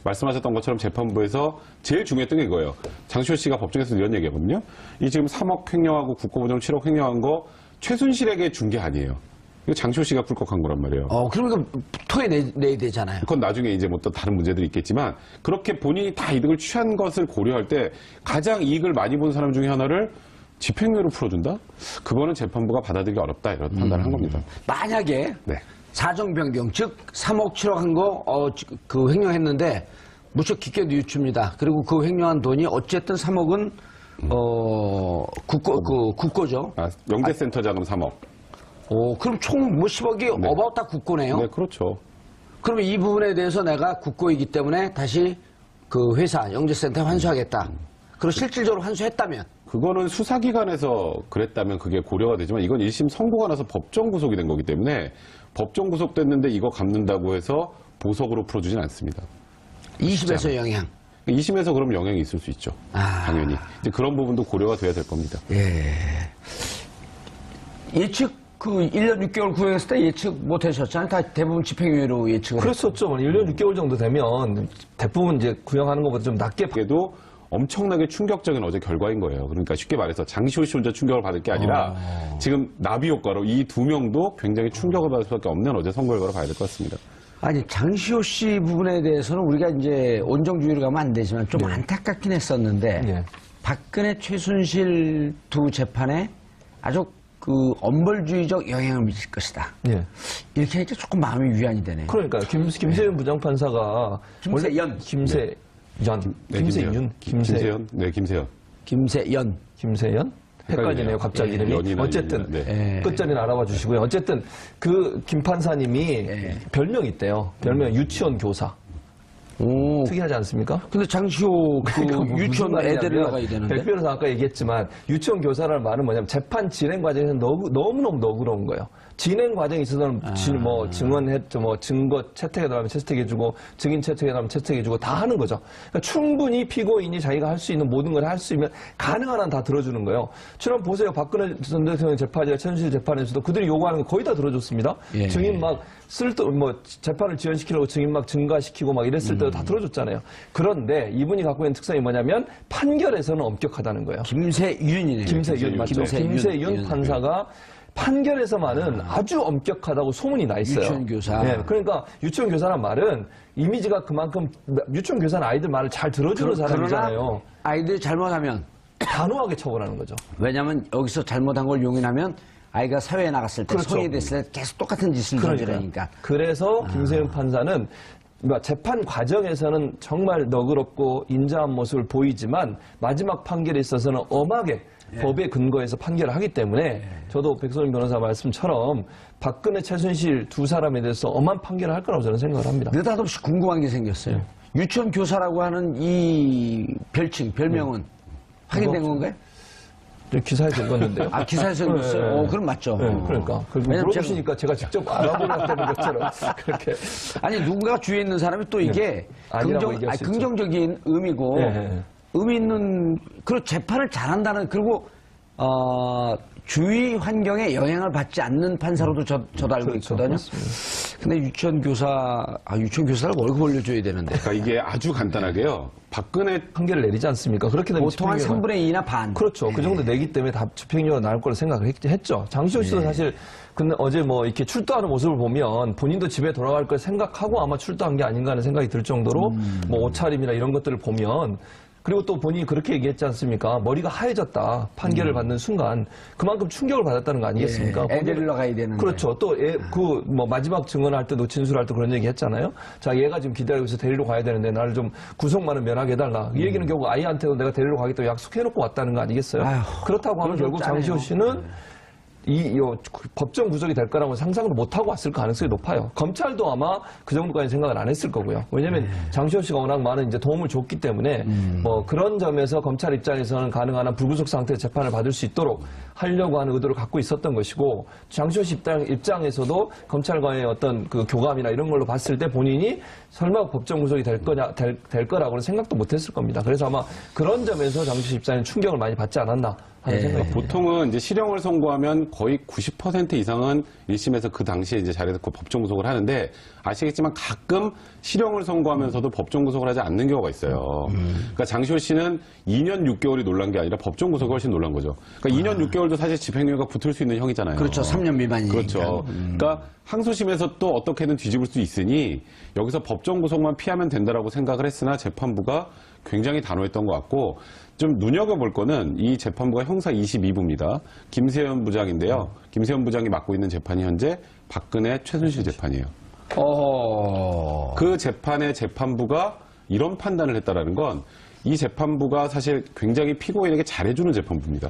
말씀하셨던 것처럼 재판부에서 제일 중요했던 게 이거예요. 장시호 씨가 법정에서 이런 얘기하거든요. 이 지금 3억 횡령하고 국고보증 7억 횡령한 거 최순실에게 준 게 아니에요. 이거 장시호 씨가 불컥한 거란 말이에요. 그러니까 토해 내야 되잖아요. 그건 나중에 이제 뭐 또 다른 문제들이 있겠지만 그렇게 본인이 다 이득을 취한 것을 고려할 때 가장 이익을 많이 본 사람 중에 하나를 집행유예로 풀어준다? 그거는 재판부가 받아들이기 어렵다 이런 판단을 한 겁니다. 만약에 네. 사정 변경, 즉 3억 7억 한 거 그 횡령했는데 무척 깊게 뉘우칩니다. 그리고 그 횡령한 돈이 어쨌든 3억은 국고죠. 영재센터 자금 3억. 그럼 총 뭐 10억이 네. 어바웃 다 국고네요. 네, 그렇죠. 그러면 이 부분에 대해서 내가 국고이기 때문에 다시 그 회사 영재센터에 환수하겠다. 그리고 실질적으로 환수했다면 그거는 수사기관에서 그랬다면 그게 고려가 되지만 이건 1심 선고가 나서 법정 구속이 된 거기 때문에 법정 구속됐는데 이거 갚는다고 해서 보석으로 풀어주진 않습니다. 20에서 영향. 2심에서 그럼 영향이 있을 수 있죠. 당연히. 이제 그런 부분도 고려가 돼야 될 겁니다. 예측 그 1년 6개월 구형했을 때 예측 못 하셨잖아요. 다 대부분 집행유예로 예측을 그랬었죠. 1년 6개월 정도 되면 대부분 이제 구형하는 것보다 좀 낮게 그래도 엄청나게 충격적인 어제 결과인 거예요. 그러니까 쉽게 말해서 장시호 씨 혼자 충격을 받을 게 아니라 지금 나비 효과로 이 두 명도 굉장히 충격을 받을 수밖에 없는 어제 선거 결과로 봐야 될 것 같습니다. 아니 장시호 씨 부분에 대해서는 우리가 이제 온정주의로 가면 안 되지만 좀 안타깝긴 했었는데 네. 박근혜 최순실 두 재판에 아주 그 엄벌주의적 영향을 미칠 것이다. 예. 이렇게 하니까 조금 마음이 위안이 되네요. 그러니까 김세윤 부장판사가 김세연. 김세윤. 네, 김세윤. 김세연. 네, 김세연. 김세연. 김세연? 헷갈리네요, 갑자기 이름이. 연이나 어쨌든, 연이나, 네. 끝자리는 알아봐 주시고요. 어쨌든, 그 김판사님이 별명이 있대요. 별명 유치원 교사. 오. 특이하지 않습니까? 근데 장시호 그 유치원 애들을 나가야 되는데. 백 변호사 아까 얘기했지만 유치원 교사라는 말은 뭐냐면 재판 진행 과정에서 너무너무 너그러운 거예요. 진행 과정에 있어서는 증언했죠, 증거 채택해달라면 채택해주고 증인 채택해달라면 채택해주고 다 하는 거죠. 그러니까 충분히 피고인이 자기가 할 수 있는 모든 걸 할 수 있으면 가능한 한 다 들어주는 거예요. 지금 보세요. 박근혜 전 대통령 재판이나 최순실 재판에서도 그들이 요구하는 거 거의 다 들어줬습니다. 예. 증인 막 재판을 지연시키려고 증인 막 증가시키고 막 이랬을 때도 다 들어줬잖아요. 그런데 이분이 갖고 있는 특성이 뭐냐면 판결에서는 엄격하다는 거예요. 김세윤이네요. 김세윤 맞죠? 김세윤 판사가 판결에서만은 아주 엄격하다고 소문이 나 있어요. 유치원 교사. 네, 그러니까 유치원 교사란 말은 이미지가 그만큼 유치원 교사는 아이들 말을 잘 들어주는 사람이잖아요. 그러나 아이들이 잘못하면 단호하게 처벌하는 거죠. 왜냐하면 여기서 잘못한 걸 용인하면 아이가 사회에 나갔을 때 그렇죠. 성인이 됐을 때 계속 똑같은 짓을 저지르니까. 그래서 김세윤 판사는 재판 과정에서는 정말 너그럽고 인자한 모습을 보이지만 마지막 판결에 있어서는 엄하게 법에 근거해서 판결을 하기 때문에 저도 백선임 변호사 말씀처럼 박근혜 최순실 두 사람에 대해서 엄한 판결을 할 거라고 저는 생각을 합니다. 느닷없이 궁금한 게 생겼어요. 유치원 교사라고 하는 이 별명은 확인된 건가요? 기사에서 읽었는데요. 아, 기사에서 읽었어요? 네. 그럼 맞죠. 네, 그러니까. 물어보시니까 제가 직접 알아보겠다는 것처럼 그렇게. 아니, 누군가 주위에 있는 사람이 또 이게 긍정적인 의미고, 의미 있는, 그리고 재판을 잘한다는, 그리고, 주위 환경에 영향을 받지 않는 판사로도 저도 알고 있거든요. 맞습니다. 근데 유치원 교사를 월급 올려줘야 되는데. 그러니까 이게 아주 간단하게요. 박근혜 판결을 내리지 않습니까? 그렇게 되면 보통 한 집행유예가 3분의 2나 반. 그렇죠. 그 정도 내기 때문에 다 집행유예가 나올 거라 생각을 했죠. 장시호 씨도 사실 근데 어제 뭐 이렇게 출두하는 모습을 보면 본인도 집에 돌아갈 걸 생각하고 아마 출두한 게 아닌가 하는 생각이 들 정도로 뭐 옷차림이나 이런 것들을 보면 그리고 또 본인이 그렇게 얘기했지 않습니까? 머리가 하얘졌다. 판결을 받는 순간 그만큼 충격을 받았다는 거 아니겠습니까? 애 데리러 가야 되는데. 그렇죠. 또 뭐 마지막 증언할 때도 진술할 때 그런 얘기 했잖아요. 자, 얘가 지금 기다리고 있어 데리러 가야 되는데 나를 좀 구속만은 면하게 해달라. 이 얘기는 결국 아이한테도 내가 데리러 가겠다고 약속해놓고 왔다는 거 아니겠어요? 아휴, 그렇다고 하면 결국 장시호 씨는 법정 구속이 될 거라고 상상도 못하고 왔을 가능성이 높아요. 검찰도 아마 그 정도까지 생각을 안 했을 거고요. 왜냐하면 장시호 씨가 워낙 많은 이제 도움을 줬기 때문에 뭐 그런 점에서 검찰 입장에서는 가능한 한 불구속 상태의 재판을 받을 수 있도록 하려고 하는 의도를 갖고 있었던 것이고 장시호 씨 입장에서도 검찰과의 어떤 그 교감이나 이런 걸로 봤을 때 본인이 설마 법정 구속이 될 거라고는 생각도 못했을 겁니다. 그래서 아마 그런 점에서 장시호 씨 입장에는 충격을 많이 받지 않았나 하는 생각이 듭니다. 보통은 이제 실형을 선고하면 거의 90% 이상은 1심에서 그 당시에 이제 자리에서 법정 구속을 하는데 아시겠지만 가끔 실형을 선고하면서도 법정 구속을 하지 않는 경우가 있어요. 그러니까 장시호 씨는 2년 6개월이 놀란 게 아니라 법정 구속이 훨씬 놀란 거죠. 그러니까 2년 6개월도 사실 집행유예가 붙을 수 있는 형이잖아요. 그렇죠. 3년 미만이니까. 그렇죠. 그러니까 항소심에서 또 어떻게든 뒤집을 수 있으니 여기서 법정 구속만 피하면 된다라고 생각을 했으나 재판부가 굉장히 단호했던 것 같고 좀 눈여겨볼 거는 이 재판부가 형사 22부입니다. 김세현 부장인데요. 김세현 부장이 맡고 있는 재판이 현재 박근혜 최순실 재판이에요. 그 재판의 재판부가 이런 판단을 했다라는 건 이 재판부가 사실 굉장히 피고인에게 잘해주는 재판부입니다.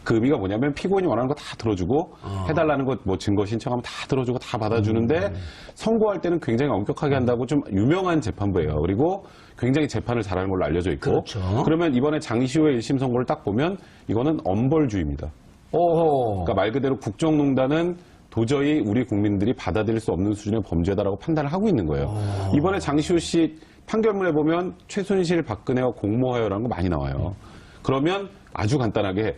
그 의미가 뭐냐면 피고인이 원하는 거 다 들어주고 해달라는 것 뭐 증거 신청하면 다 들어주고 다 받아주는데 선고할 때는 굉장히 엄격하게 한다고 좀 유명한 재판부예요. 그리고 굉장히 재판을 잘하는 걸로 알려져 있고 그렇죠. 그러면 이번에 장시호의 1심 선고를 딱 보면 이거는 엄벌주의입니다. 그러니까 말 그대로 국정농단은 도저히 우리 국민들이 받아들일 수 없는 수준의 범죄다라고 판단을 하고 있는 거예요. 이번에 장시호 씨 판결문에 보면 최순실, 박근혜와 공모하여라는 거 많이 나와요. 그러면 아주 간단하게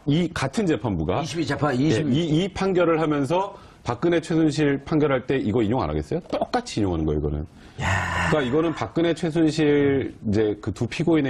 이 같은 재판부가 22 재판, 이 판결을 하면서 박근혜, 최순실 판결할 때 이거 인용 안 하겠어요? 똑같이 인용하는 거예요, 이거는. 그러니까 이거는 박근혜, 최순실 이제 그 두 피고인의